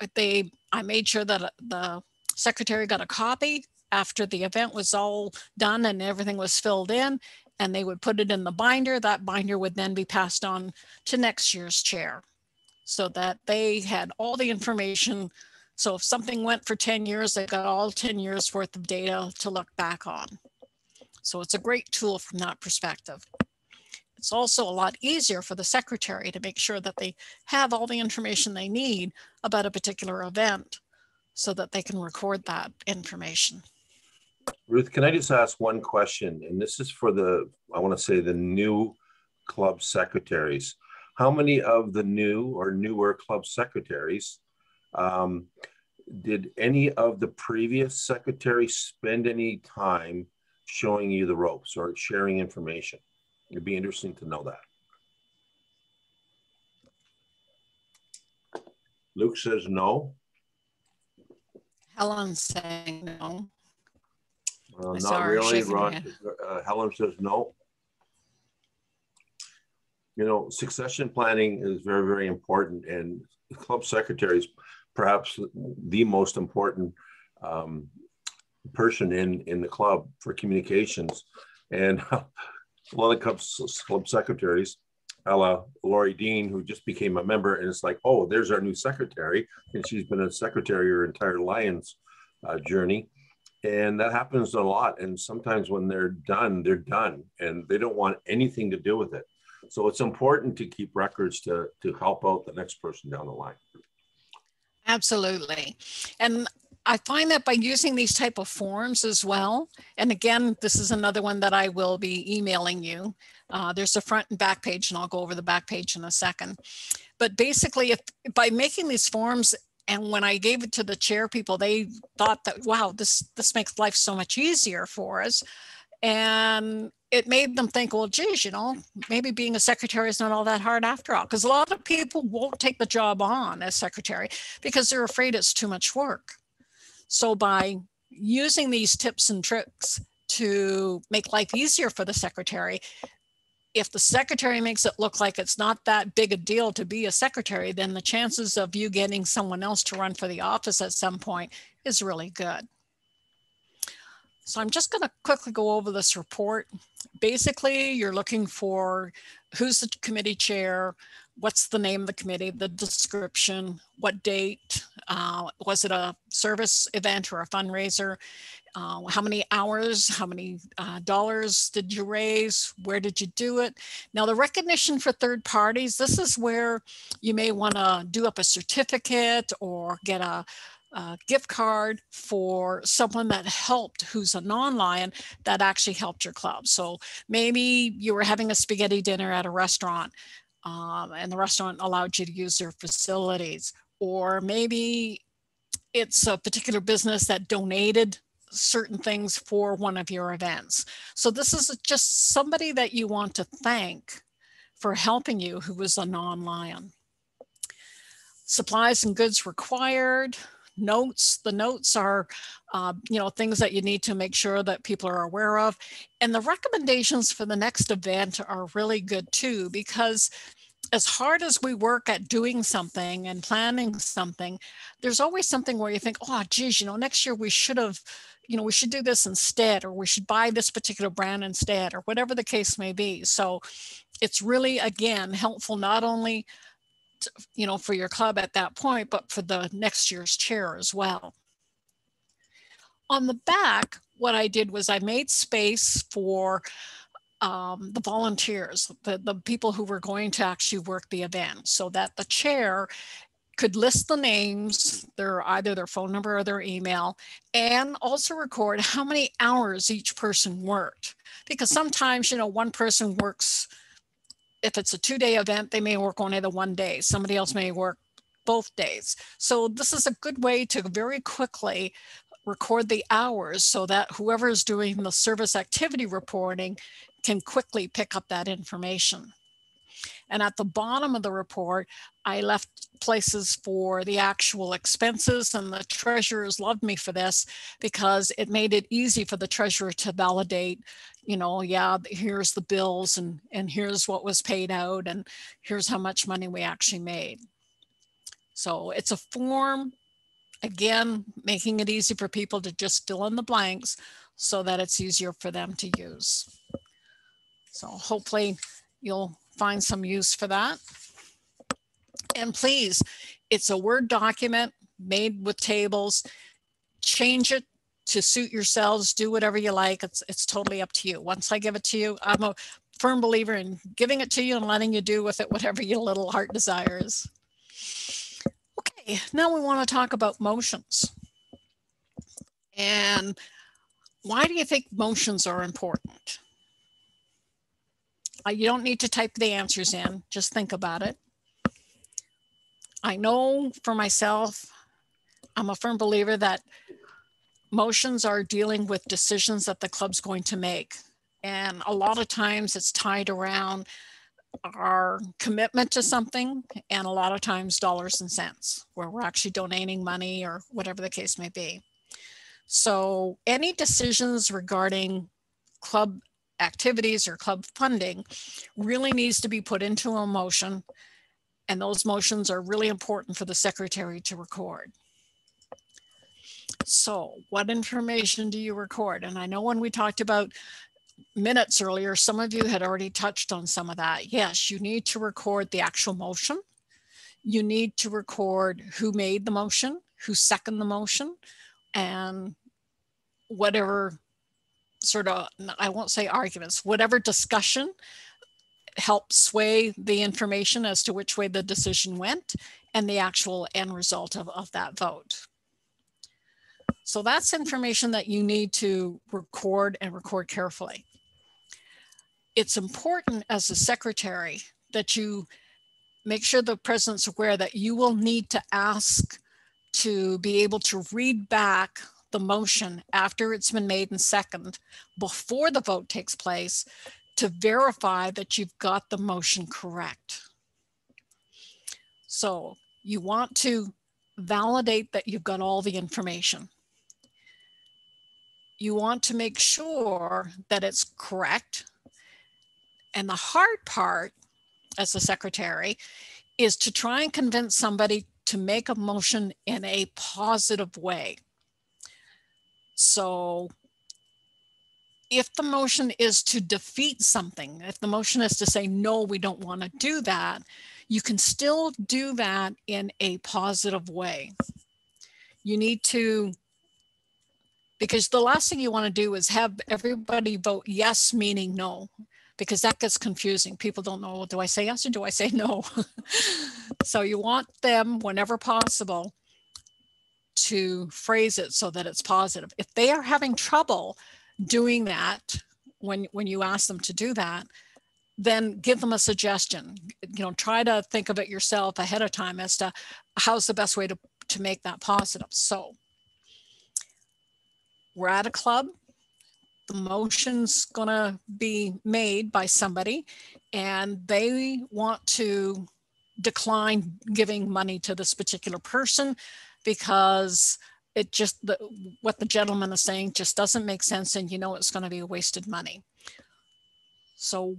I made sure that the secretary got a copy after the event was all done and everything was filled in, and they would put it in the binder. That binder would then be passed on to next year's chair so that they had all the information. So if something went for 10 years, they got all 10 years worth of data to look back on. So it's a great tool from that perspective. It's also a lot easier for the secretary to make sure that they have all the information they need about a particular event so that they can record that information. Ruth, can I just ask one question? And this is for the, I want to say the new club secretaries. How many of the new or newer club secretaries did any of the previous secretaries spend any time showing you the ropes or sharing information? It'd be interesting to know that. Luke says no. Helen's saying no. Not really. Helen says no. You know, succession planning is very, very important, and club secretaries, perhaps the most important person in the club for communications. And a lot of club secretaries, a la Lori Dean, who just became a member, and it's like, oh, there's our new secretary, and she's been a secretary her entire Lions journey. And that happens a lot. And sometimes when they're done, and they don't want anything to do with it. So it's important to keep records to help out the next person down the line. Absolutely. And I find that by using these type of forms as well, and again, this is another one that I will be emailing you. There's a front and back page, and I'll go over the back page in a second. But basically, if by making these forms, and when I gave it to the chair people, they thought that, wow, this makes life so much easier for us. And it made them think, well, geez, you know, maybe being a secretary is not all that hard after all. Because a lot of people won't take the job on as secretary because they're afraid it's too much work. So by using these tips and tricks to make life easier for the secretary, if the secretary makes it look like it's not that big a deal to be a secretary, then the chances of you getting someone else to run for the office at some point is really good. So I'm just going to quickly go over this report. Basically, you're looking for who's the committee chair, what's the name of the committee, the description, what date, was it a service event or a fundraiser, how many hours, how many dollars did you raise, where did you do it? Now the recognition for third parties, this is where you may want to do up a certificate or get a gift card for someone that helped who's a non-Lion that actually helped your club. So maybe you were having a spaghetti dinner at a restaurant and the restaurant allowed you to use their facilities, or maybe it's a particular business that donated certain things for one of your events. So this is just somebody that you want to thank for helping you who was a non-Lion. Supplies and goods required. Notes, the notes are, you know, things that you need to make sure that people are aware of. And the recommendations for the next event are really good too, because as hard as we work at doing something and planning something, there's always something where you think, oh, geez, you know, next year we should have, you know, we should do this instead, or we should buy this particular brand instead, or whatever the case may be. So it's really, again, helpful not only you know, for your club at that point, but for the next year's chair as well. On the back, what I did was I made space for the volunteers, the people who were going to actually work the event, so that the chair could list the names, either their phone number or their email, and also record how many hours each person worked. Because sometimes, you know, one person works, if it's a 2-day event, they may work only the 1 day. Somebody else may work both days. So this is a good way to very quickly record the hours so that whoever is doing the service activity reporting can quickly pick up that information. And at the bottom of the report, I left places for the actual expenses, and the treasurers loved me for this because it made it easy for the treasurer to validate, you know, yeah, here's the bills and here's what was paid out and here's how much money we actually made. So it's a form, again, making it easy for people to just fill in the blanks so that it's easier for them to use. So hopefully you'll find some use for that. And please, it's a Word document made with tables. Change it to suit yourselves. Do whatever you like. It's totally up to you. Once I give it to you, I'm a firm believer in giving it to you and letting you do with it whatever your little heart desires. Okay, now we want to talk about motions. And why do you think motions are important? You don't need to type the answers in, just think about it. I know for myself, I'm a firm believer that motions are dealing with decisions that the club's going to make. And a lot of times it's tied around our commitment to something, and a lot of times dollars and cents, where we're actually donating money or whatever the case may be. So any decisions regarding club activities or club funding really needs to be put into a motion, and those motions are really important for the secretary to record. So what information do you record? And I know when we talked about minutes earlier, some of you had already touched on some of that. Yes, you need to record the actual motion. You need to record who made the motion, who seconded the motion, and whatever sort of, I won't say arguments, whatever discussion helps sway the information as to which way the decision went and the actual end result of that vote. So that's information that you need to record and record carefully. It's important as a secretary that you make sure the president's aware that you will need to ask to be able to read back the motion after it's been made and seconded before the vote takes place to verify that you've got the motion correct. So you want to validate that you've got all the information. You want to make sure that it's correct. And the hard part as a secretary is to try and convince somebody to make a motion in a positive way. So if the motion is to defeat something, if the motion is to say, no, we don't want to do that, you can still do that in a positive way. You need to, because the last thing you want to do is have everybody vote yes, meaning no, because that gets confusing. People don't know, well, do I say yes or do I say no? So you want them, whenever possible, to phrase it so that it's positive. If they are having trouble doing that, when you ask them to do that, then give them a suggestion. You know, try to think of it yourself ahead of time as to how's the best way to make that positive. So we're at a club. The motion's gonna be made by somebody and they want to decline giving money to this particular person because it just, what the gentleman is saying just doesn't make sense, and you know it's going to be wasted money. So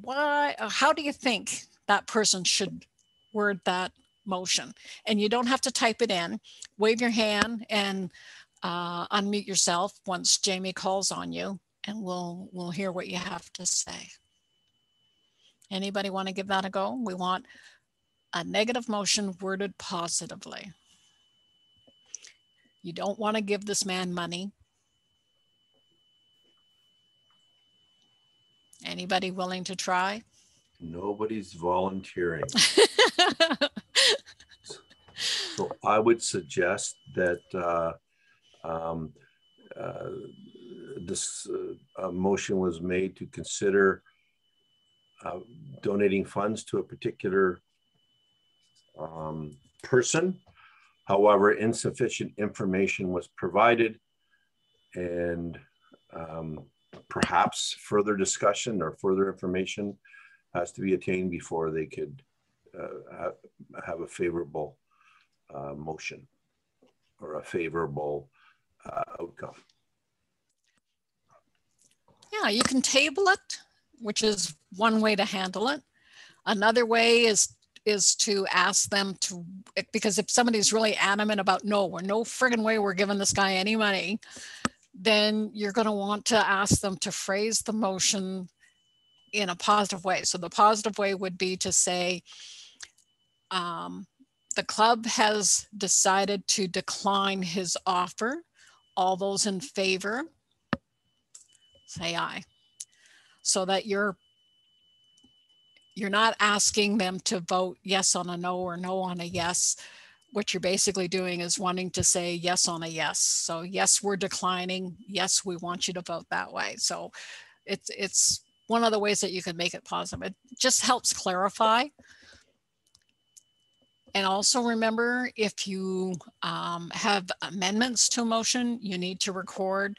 how do you think that person should word that motion? And you don't have to type it in. Wave your hand and unmute yourself once Jamie calls on you, and we'll hear what you have to say. Anybody want to give that a go? We want a negative motion worded positively. You don't want to give this man money. Anybody willing to try? Nobody's volunteering. So I would suggest that this motion was made to consider donating funds to a particular person. However, insufficient information was provided, and perhaps further discussion or further information has to be attained before they could have a favorable motion or a favorable outcome. Yeah, you can table it, which is one way to handle it. Another way is to ask them to, because if somebody's really adamant about no friggin' way we're giving this guy any money, then you're going to want to ask them to phrase the motion in a positive way. So the positive way would be to say, the club has decided to decline his offer. All those in favor, say aye. So that you're not asking them to vote yes on a no or no on a yes. What you're basically doing is wanting to say yes on a yes. So yes, we're declining. Yes, we want you to vote that way. So it's one of the ways that you can make it positive. It just helps clarify. And also remember, if you have amendments to a motion, you need to record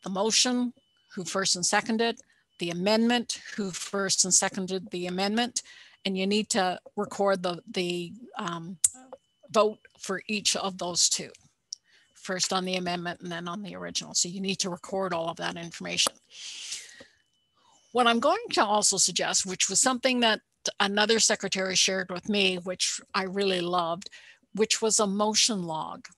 the motion, who first and seconded, the amendment, who first and seconded the amendment, and you need to record the vote for each of those two, first on the amendment and then on the original. So you need to record all of that information. What I'm going to also suggest, which was something that another secretary shared with me, which I really loved, which was a motion log.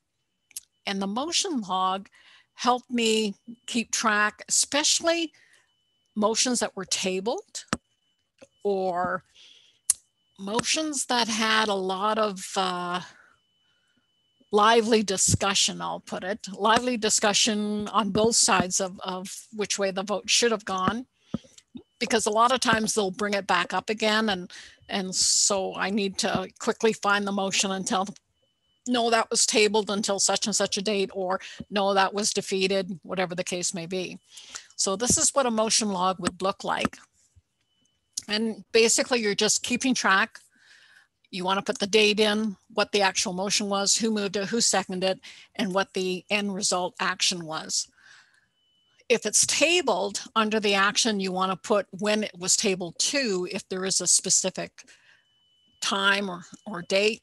And the motion log helped me keep track, especially motions that were tabled or motions that had a lot of lively discussion, I'll put it, lively discussion on both sides of which way the vote should have gone. Because a lot of times they'll bring it back up again. And so I need to quickly find the motion and tell them, no, that was tabled until such and such a date, or no, that was defeated, whatever the case may be. So this is what a motion log would look like. And basically you're just keeping track. You want to put the date in, what the actual motion was, who moved it, who seconded it, and what the end result action was. If it's tabled under the action, you want to put when it was tabled to, if there is a specific time or date,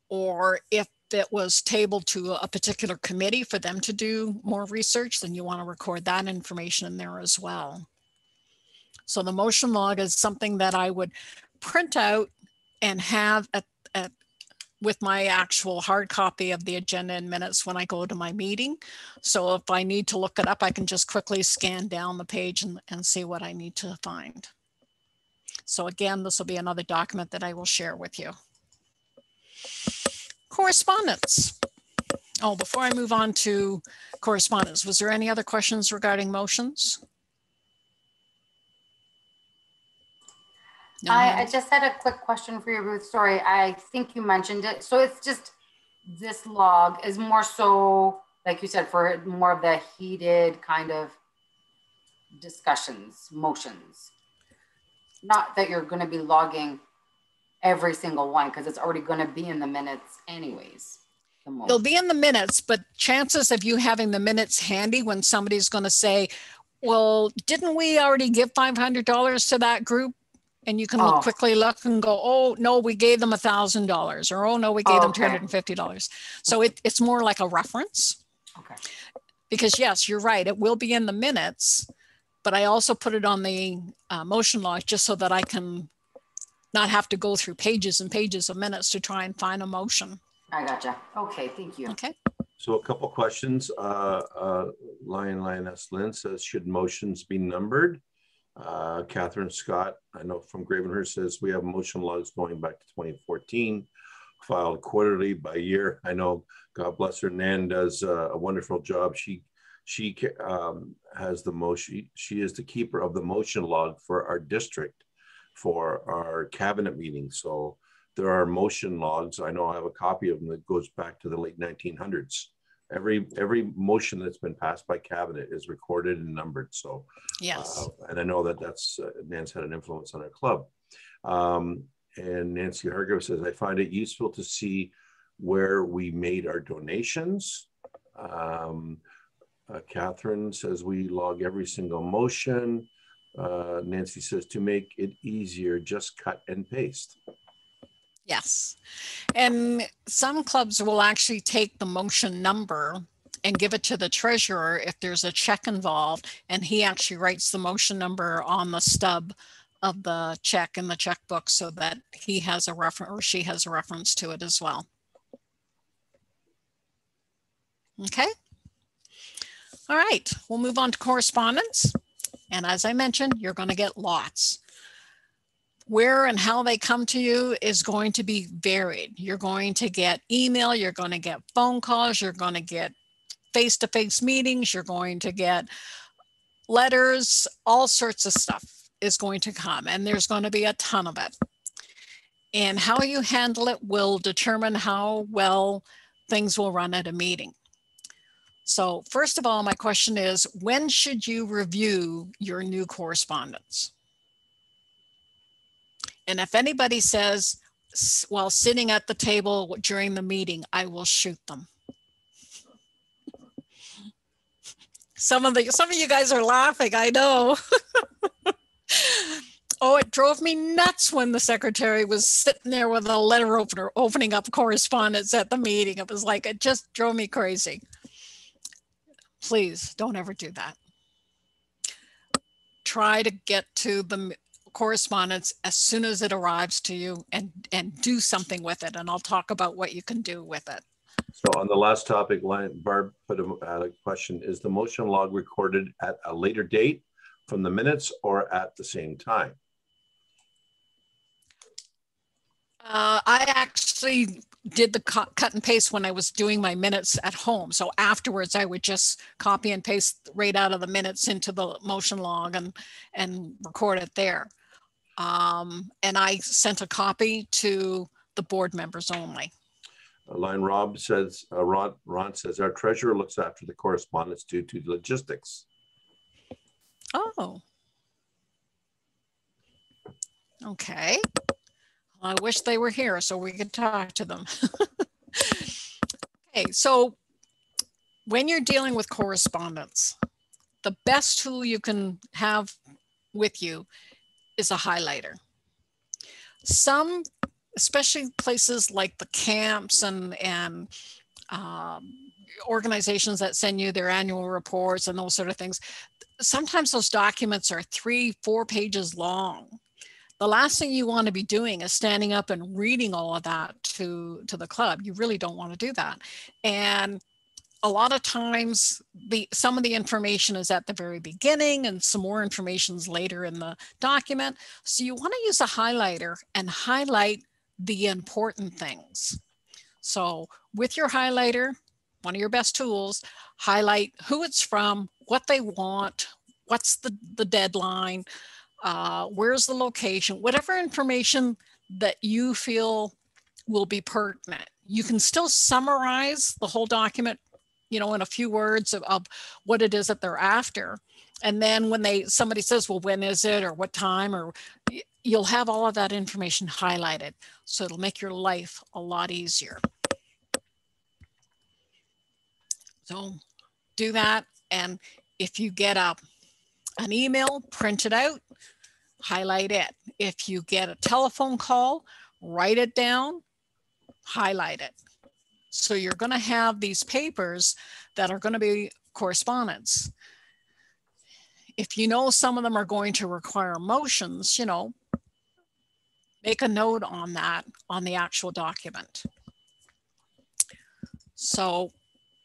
or if it was tabled to a particular committee for them to do more research, then you want to record that information in there as well. So the motion log is something that I would print out and have with my actual hard copy of the agenda and minutes when I go to my meeting. So if I need to look it up, I can just quickly scan down the page and see what I need to find. So again, this will be another document that I will share with you. Correspondence. Oh, before I move on to correspondence, was there any other questions regarding motions? No, I just had a quick question for you, Ruth. Sorry, I think you mentioned it. So it's just this log is more so, like you said, for more of the heated kind of discussions, motions. Not that you're going to be logging every single one, because it's already going to be in the minutes anyways. They'll be in the minutes, but chances of you having the minutes handy when somebody's going to say, well, didn't we already give $500 to that group? And you can quickly look and go, oh, no, we gave them $1,000, or, oh, no, we gave them $250. So it's more like a reference. Okay. Because yes, you're right. It will be in the minutes, but I also put it on the motion log just so that I can not have to go through pages and pages of minutes to try and find a motion. I gotcha. Okay, thank you. Okay. So a couple questions. Lioness Lynn says, should motions be numbered? Catherine Scott, I know from Gravenhurst, says we have motion logs going back to 2014, filed quarterly by year. I know, God bless her, Nan does a wonderful job. She has the motion. She is the keeper of the motion log for our district for our cabinet meetings. So there are motion logs. I know I have a copy of them that goes back to the late 1900s. Every motion that's been passed by cabinet is recorded and numbered. So yes, and I know that that's Nan's had an influence on our club. And Nancy Hargrove says, I find it useful to see where we made our donations. Catherine says we log every single motion. Nancy says, to make it easier, just cut and paste. Yes. And some clubs will actually take the motion number and give it to the treasurer if there's a check involved, and he actually writes the motion number on the stub of the check in the checkbook so that he has a reference or she has a reference to it as well. Okay. All right, we'll move on to correspondence. And as I mentioned, you're going to get lots. Where and how they come to you is going to be varied. You're going to get email, you're going to get phone calls, you're going to get face-to-face meetings, you're going to get letters, all sorts of stuff is going to come, and there's going to be a ton of it. And how you handle it will determine how well things will run at a meeting. So first of all, my question is, when should you review your new correspondence? And if anybody says, while sitting at the table during the meeting, I will shoot them. Some of you guys are laughing, I know. Oh, it drove me nuts when the secretary was sitting there with a letter opener, opening up correspondence at the meeting. It was like, it just drove me crazy. Please don't ever do that. Try to get to the correspondence as soon as it arrives to you and do something with it. And I'll talk about what you can do with it. So on the last topic, Barb put a question, is the motion log recorded at a later date from the minutes or at the same time? I actually did the cut and paste when I was doing my minutes at home. So afterwards, I would just copy and paste right out of the minutes into the motion log and record it there. And I sent a copy to the board members only. Ron says, our treasurer looks after the correspondence due to logistics. Oh. Okay. I wish they were here so we could talk to them. Okay, so when you're dealing with correspondence, the best tool you can have with you is a highlighter. Some, especially places like the camps and organizations that send you their annual reports and those sort of things, sometimes those documents are 3-4 pages long. The last thing you want to be doing is standing up and reading all of that to the club. You really don't want to do that. And a lot of times some of the information is at the very beginning and some more information is later in the document. So you want to use a highlighter and highlight the important things. So with your highlighter, one of your best tools, highlight who it's from, what they want, what's the deadline, where's the location, whatever information that you feel will be pertinent. You can still summarize the whole document, in a few words of what it is that they're after. And then when somebody says, well, when is it or what time, or you'll have all of that information highlighted. So it'll make your life a lot easier. So do that. And if you get an email, print it out, highlight it. If you get a telephone call, write it down, highlight it. So you're going to have these papers that are going to be correspondence. If you know some of them are going to require motions, make a note on that on the actual document. So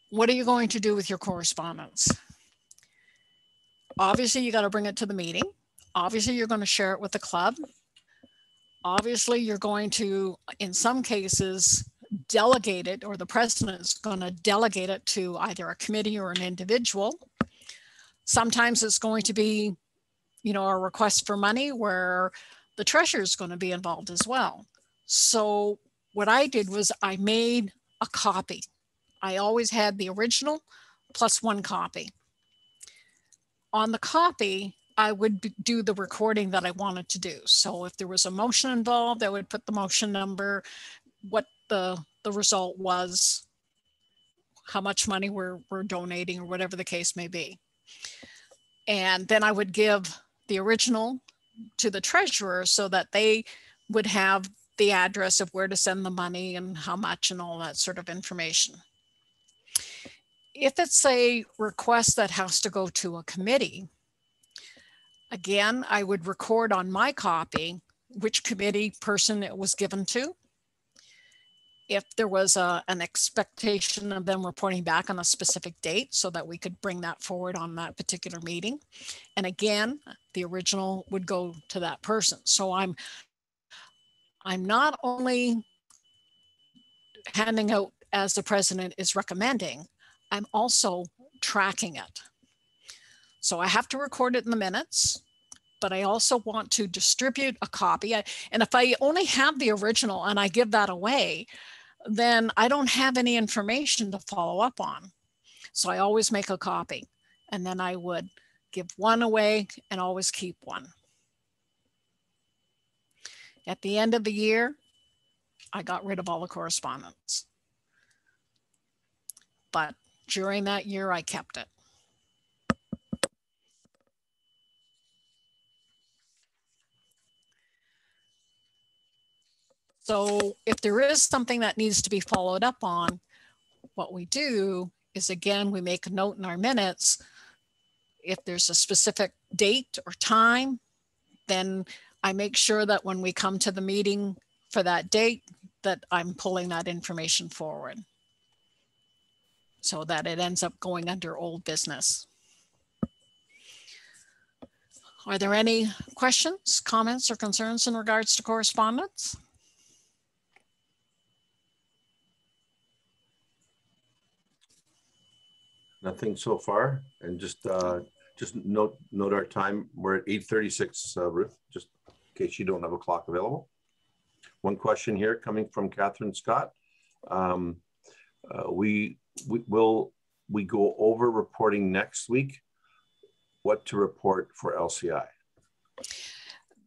what are you going to do with your correspondence? Obviously, you got to bring it to the meeting. Obviously, you're going to share it with the club. Obviously, you're going to, in some cases, delegate it, or the president's going to delegate it to either a committee or an individual. Sometimes it's going to be, a request for money where the treasurer is going to be involved as well. So what I did was I made a copy. I always had the original plus one copy. On the copy, I would do the recording that I wanted to do. So if there was a motion involved, I would put the motion number, what the result was, how much money we're donating, or whatever the case may be. And then I would give the original to the treasurer so that they would have the address of where to send the money and how much and all that sort of information. If it's a request that has to go to a committee, again, I would record on my copy which committee person it was given to. If there was an expectation of them reporting back on a specific date so that we could bring that forward on that particular meeting. And again, the original would go to that person. So I'm not only handing out as the president is recommending, I'm also tracking it. So I have to record it in the minutes, but I also want to distribute a copy. And if I only have the original and I give that away, then I don't have any information to follow up on. So I always make a copy, and then I would give one away and always keep one. At the end of the year, I got rid of all the correspondence. But during that year, I kept it. So if there is something that needs to be followed up on, what we do is, again, we make a note in our minutes. If there's a specific date or time, then I make sure that when we come to the meeting for that date, that I'm pulling that information forward so that it ends up going under old business. Are there any questions, comments, or concerns in regards to correspondence? Nothing so far. And just note our time. We're at 8:36, Ruth, just in case you don't have a clock available. One question here coming from Catherine Scott. Will we go over reporting next week? What to report for LCI?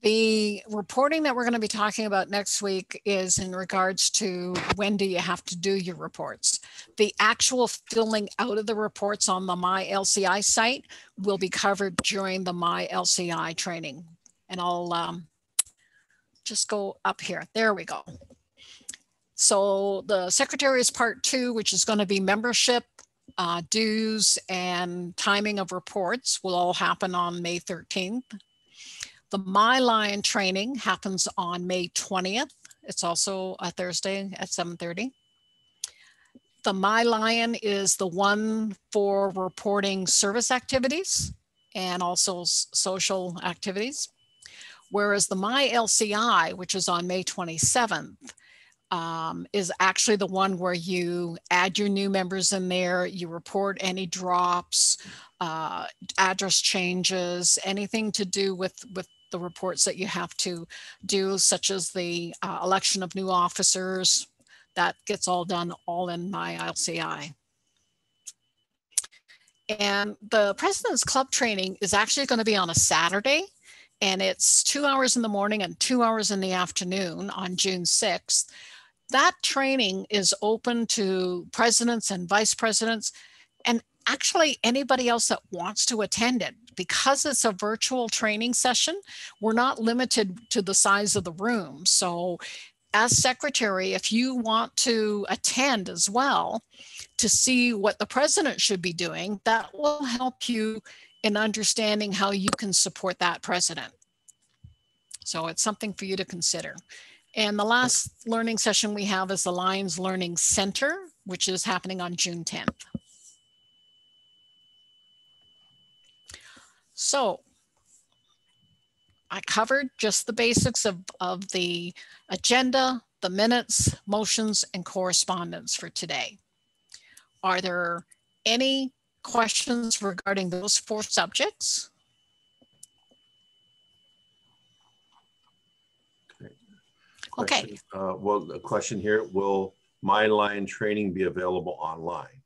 The reporting that we're going to be talking about next week is in regards to when do you have to do your reports. The actual filling out of the reports on the My LCI site will be covered during the My LCI training. And I'll just go up here. There we go. So the Secretaries Part 2, which is going to be membership, dues, and timing of reports, will all happen on May 13th. The My Lion training happens on May 20th. It's also a Thursday at 7:30. The My Lion is the one for reporting service activities and also social activities. Whereas the My LCI, which is on May 27th, is actually the one where you add your new members in there, you report any drops, address changes, anything to do with the reports that you have to do, such as the election of new officers. That gets all done all in My LCI. And the President's Club training is actually going to be on a Saturday, and it's 2 hours in the morning and 2 hours in the afternoon on June 6th. That training is open to presidents and vice presidents, and actually anybody else that wants to attend it. Because it's a virtual training session, we're not limited to the size of the room. So as secretary, if you want to attend as well to see what the president should be doing, that will help you in understanding how you can support that president. So it's something for you to consider. And the last learning session we have is the Lions Learning Center, which is happening on June 10th. So I covered just the basics of the agenda, the minutes, motions, and correspondence for today. Are there any questions regarding those 4 subjects? Okay. Well, the question here, will My Lion training be available online?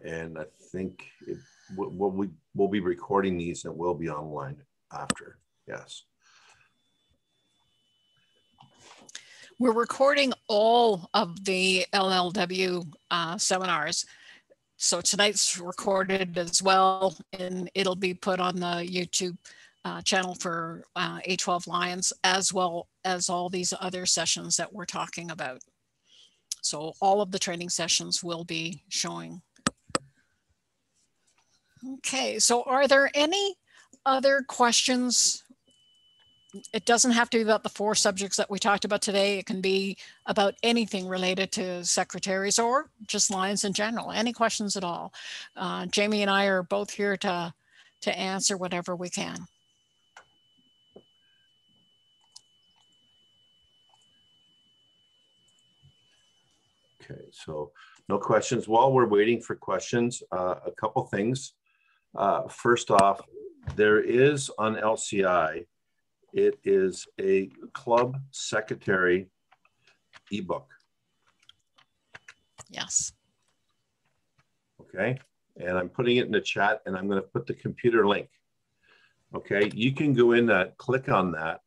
And I think we'll be recording these and it will be online after, yes. We're recording all of the LLW seminars. So tonight's recorded as well, and it'll be put on the YouTube channel for A12 Lions, as well as all these other sessions that we're talking about. So all of the training sessions will be showing. Okay, so are there any other questions? It doesn't have to be about the 4 subjects that we talked about today. It can be about anything related to secretaries or just Lions in general. Any questions at all? Jamie and I are both here to answer whatever we can. Okay, so no questions. While we're waiting for questions, a couple things. First off, there is on LCI, it is a club secretary ebook. Yes. Okay, and I'm putting it in the chat, and I'm going to put the computer link. Okay, you can go in that, click on that.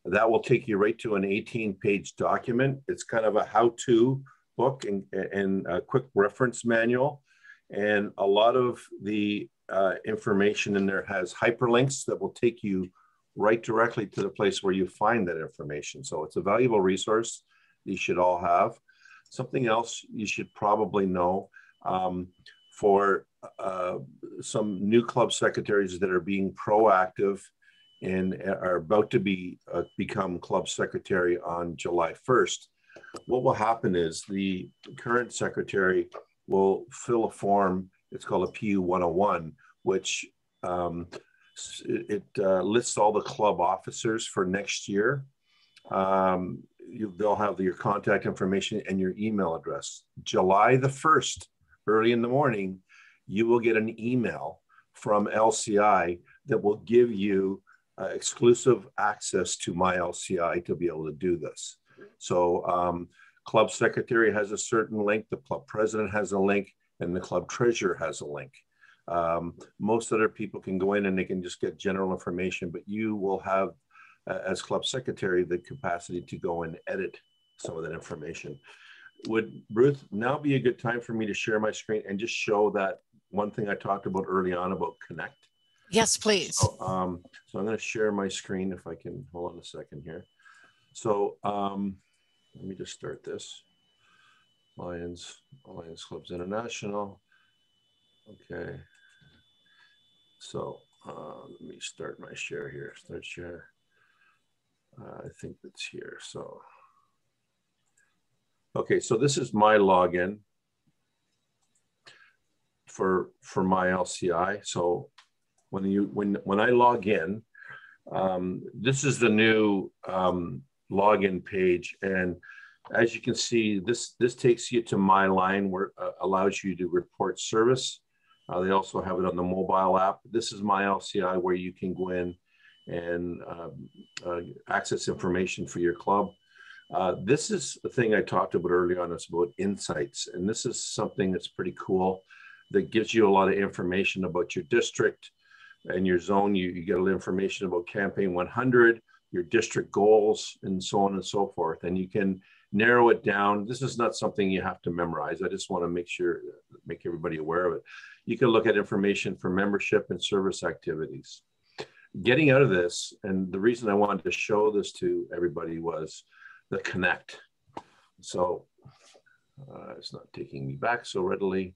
That will take you right to an 18-page document. It's kind of a how-to book and a quick reference manual. And a lot of the information in there has hyperlinks that will take you right directly to the place where you find that information. So it's a valuable resource you should all have. Something else you should probably know, for some new club secretaries that are being proactive and are about to become club secretary on July 1st, what will happen is the current secretary will fill a form. It's called a PU 101, which lists all the club officers for next year. They'll have your contact information and your email address. July the 1st, early in the morning, you will get an email from LCI that will give you exclusive access to my LCI to be able to do this. So club secretary has a certain link, the club president has a link, and the club treasurer has a link. Most other people can go in and they can just get general information, but you will have, as club secretary, the capacity to go and edit some of that information. Would Ruth now be a good time for me to share my screen and just show that one thing I talked about early on about Connect? Yes, please. So I'm going to share my screen if I can. Hold on a second here. So let me just start this. Lions Clubs International. Okay. So let me start my share here. Start share. I think it's here. So, okay. So this is my login for my LCI. So when I log in, this is the new login page, and as you can see, this takes you to my line where allows you to report service. They also have it on the mobile app. This is my LCI where you can go in and access information for your club. This is the thing I talked about early on. It's about insights, and this is something that's pretty cool that gives you a lot of information about your district and your zone. You get a little information about Campaign 100, your district goals, and so on and so forth. And you can narrow it down. This is not something you have to memorize. I just want to make everybody aware of it. You can look at information for membership and service activities. Getting out of this, and the reason I wanted to show this to everybody was the Connect. So it's not taking me back so readily.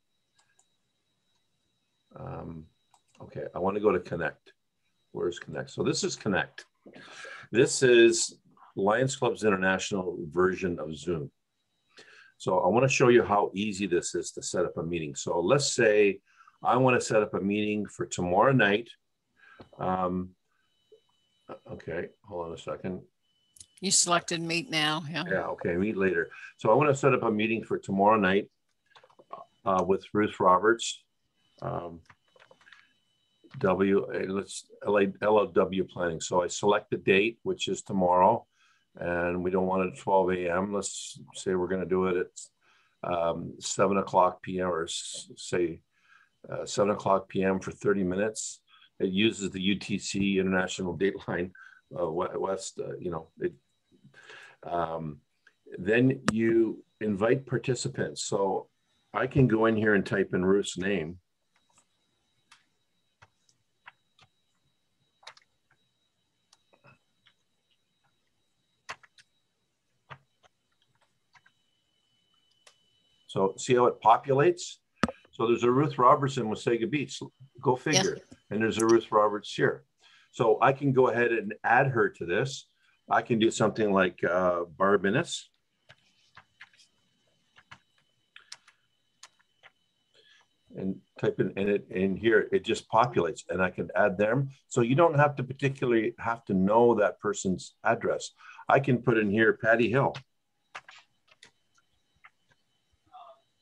Okay, I want to go to Connect. Where's Connect? So this is Connect. This is Lions Clubs International version of Zoom. So I want to show you how easy this is to set up a meeting. So let's say I want to set up a meeting for tomorrow night. Okay, hold on a second. You selected meet now. Yeah. Yeah, okay, meet later. So I want to set up a meeting for tomorrow night with Ruth Roberts. LLW planning. So I select the date, which is tomorrow, and we don't want it at 12 a.m. Let's say we're going to do it at 7 o'clock p.m. or say 7 o'clock p.m. for 30 minutes. It uses the UTC International Dateline West, then you invite participants. So I can go in here and type in Ruth's name. So see how it populates? So there's a Ruth Robertson with Wasaga Beach. Go figure. Yeah. And there's a Ruth Roberts here. So I can go ahead and add her to this. I can do something like Barb Innes. And type in here, it just populates, and I can add them. So you don't have to particularly have to know that person's address. I can put in here Patty Hill.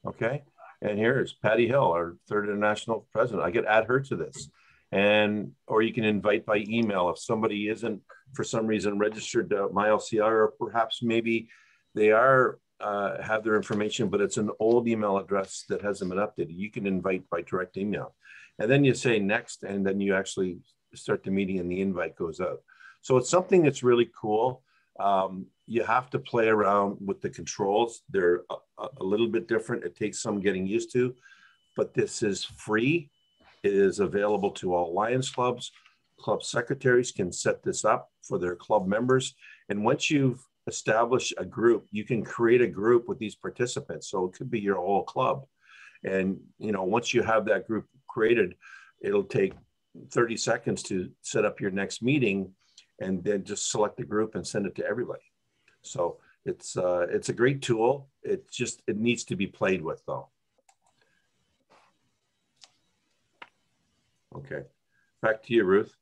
Okay, and here is Patty Hill, our third international president. I could add her to this. And, or you can invite by email if somebody isn't for some reason registered to MyLCI, or perhaps maybe they are have their information, but it's an old email address that hasn't been updated. You can invite by direct email. And then you say next, and then you actually start the meeting and the invite goes out. So it's something that's really cool. You have to play around with the controls. They're a little bit different. It takes some getting used to, but this is free. It is available to all Lions clubs. Club secretaries can set this up for their club members. And once you've established a group, you can create a group with these participants. So it could be your whole club. And, you know, once you have that group created, it'll take 30 seconds to set up your next meeting, and then just select the group and send it to everybody. So it's a great tool. It needs to be played with though. Okay, back to you, Ruth.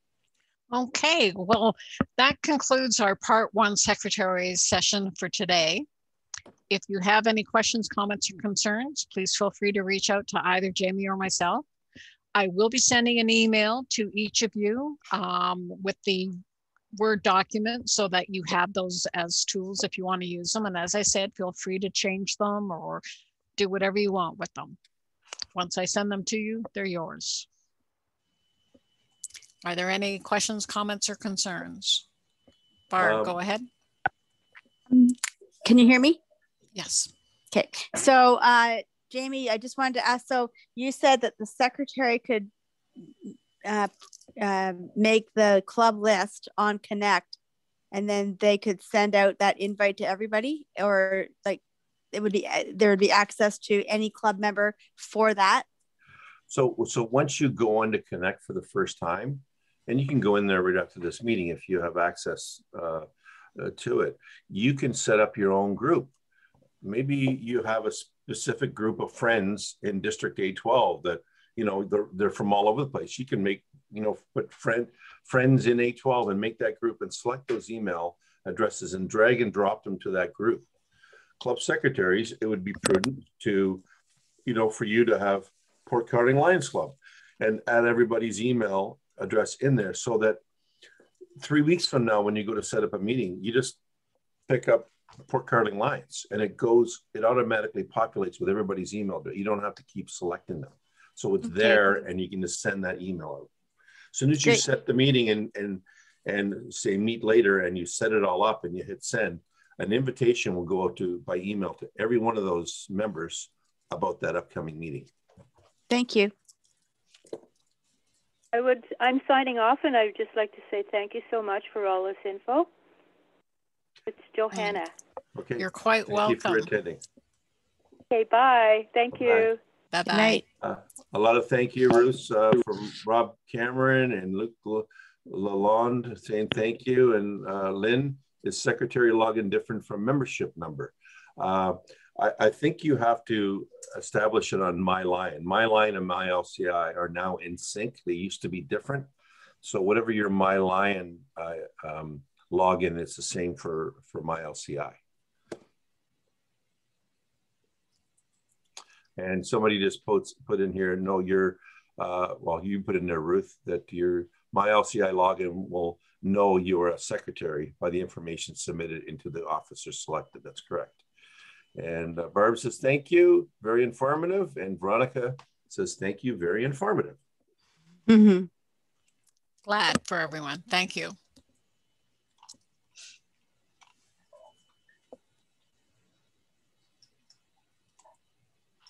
Okay, well, that concludes our part 1 secretary's session for today. If you have any questions, comments, or concerns, please feel free to reach out to either Jamie or myself. I will be sending an email to each of you with the Word document so that you have those as tools if you want to use them. And as I said, feel free to change them or do whatever you want with them. Once I send them to you, they're yours. Are there any questions, comments, or concerns? Barb, go ahead. Can you hear me? Yes. Okay. So, Jamie, I just wanted to ask, so you said that the secretary could make the club list on Connect, and then they could send out that invite to everybody, or like there would be access to any club member for that? So once you go on to Connect for the first time, and you can go in there right after this meeting if you have access to it, you can set up your own group. Maybe you have a specific group of friends in District A12 that, you know, they're from all over the place. You can make, you know, put friends in A12 and make that group and select those email addresses and drag and drop them to that group. Club secretaries, it would be prudent to, you know, for you to have Port Carling Lions Club and add everybody's email address in there, so that 3 weeks from now, when you go to set up a meeting, you just pick up Port Carling Lions and it automatically populates with everybody's email. You don't have to keep selecting them. So it's there and you can just send that email out. As soon as you set the meeting and say meet later and you set it all up and you hit send, an invitation will go out by email to every one of those members about that upcoming meeting. Thank you. I'm signing off, and I would just like to say thank you so much for all this info. It's Johanna. Okay. You're quite welcome. Thank you for attending. Okay, bye. Thank you. Bye-bye. A lot of thank you, Ruth, from Rob Cameron and Luke Lalonde saying thank you. And Lynn, is secretary login different from membership number? I think you have to establish it on MyLion. MyLion and MyLCI are now in sync. They used to be different. So whatever your MyLion login is the same for MyLCI. And somebody just put in here, no, well, you put in there, Ruth, that your MyLCI login will know you're a secretary by the information submitted into the officer selected. That's correct. And Barb says, thank you, very informative. And Veronica says, thank you, very informative. Glad for everyone. Thank you.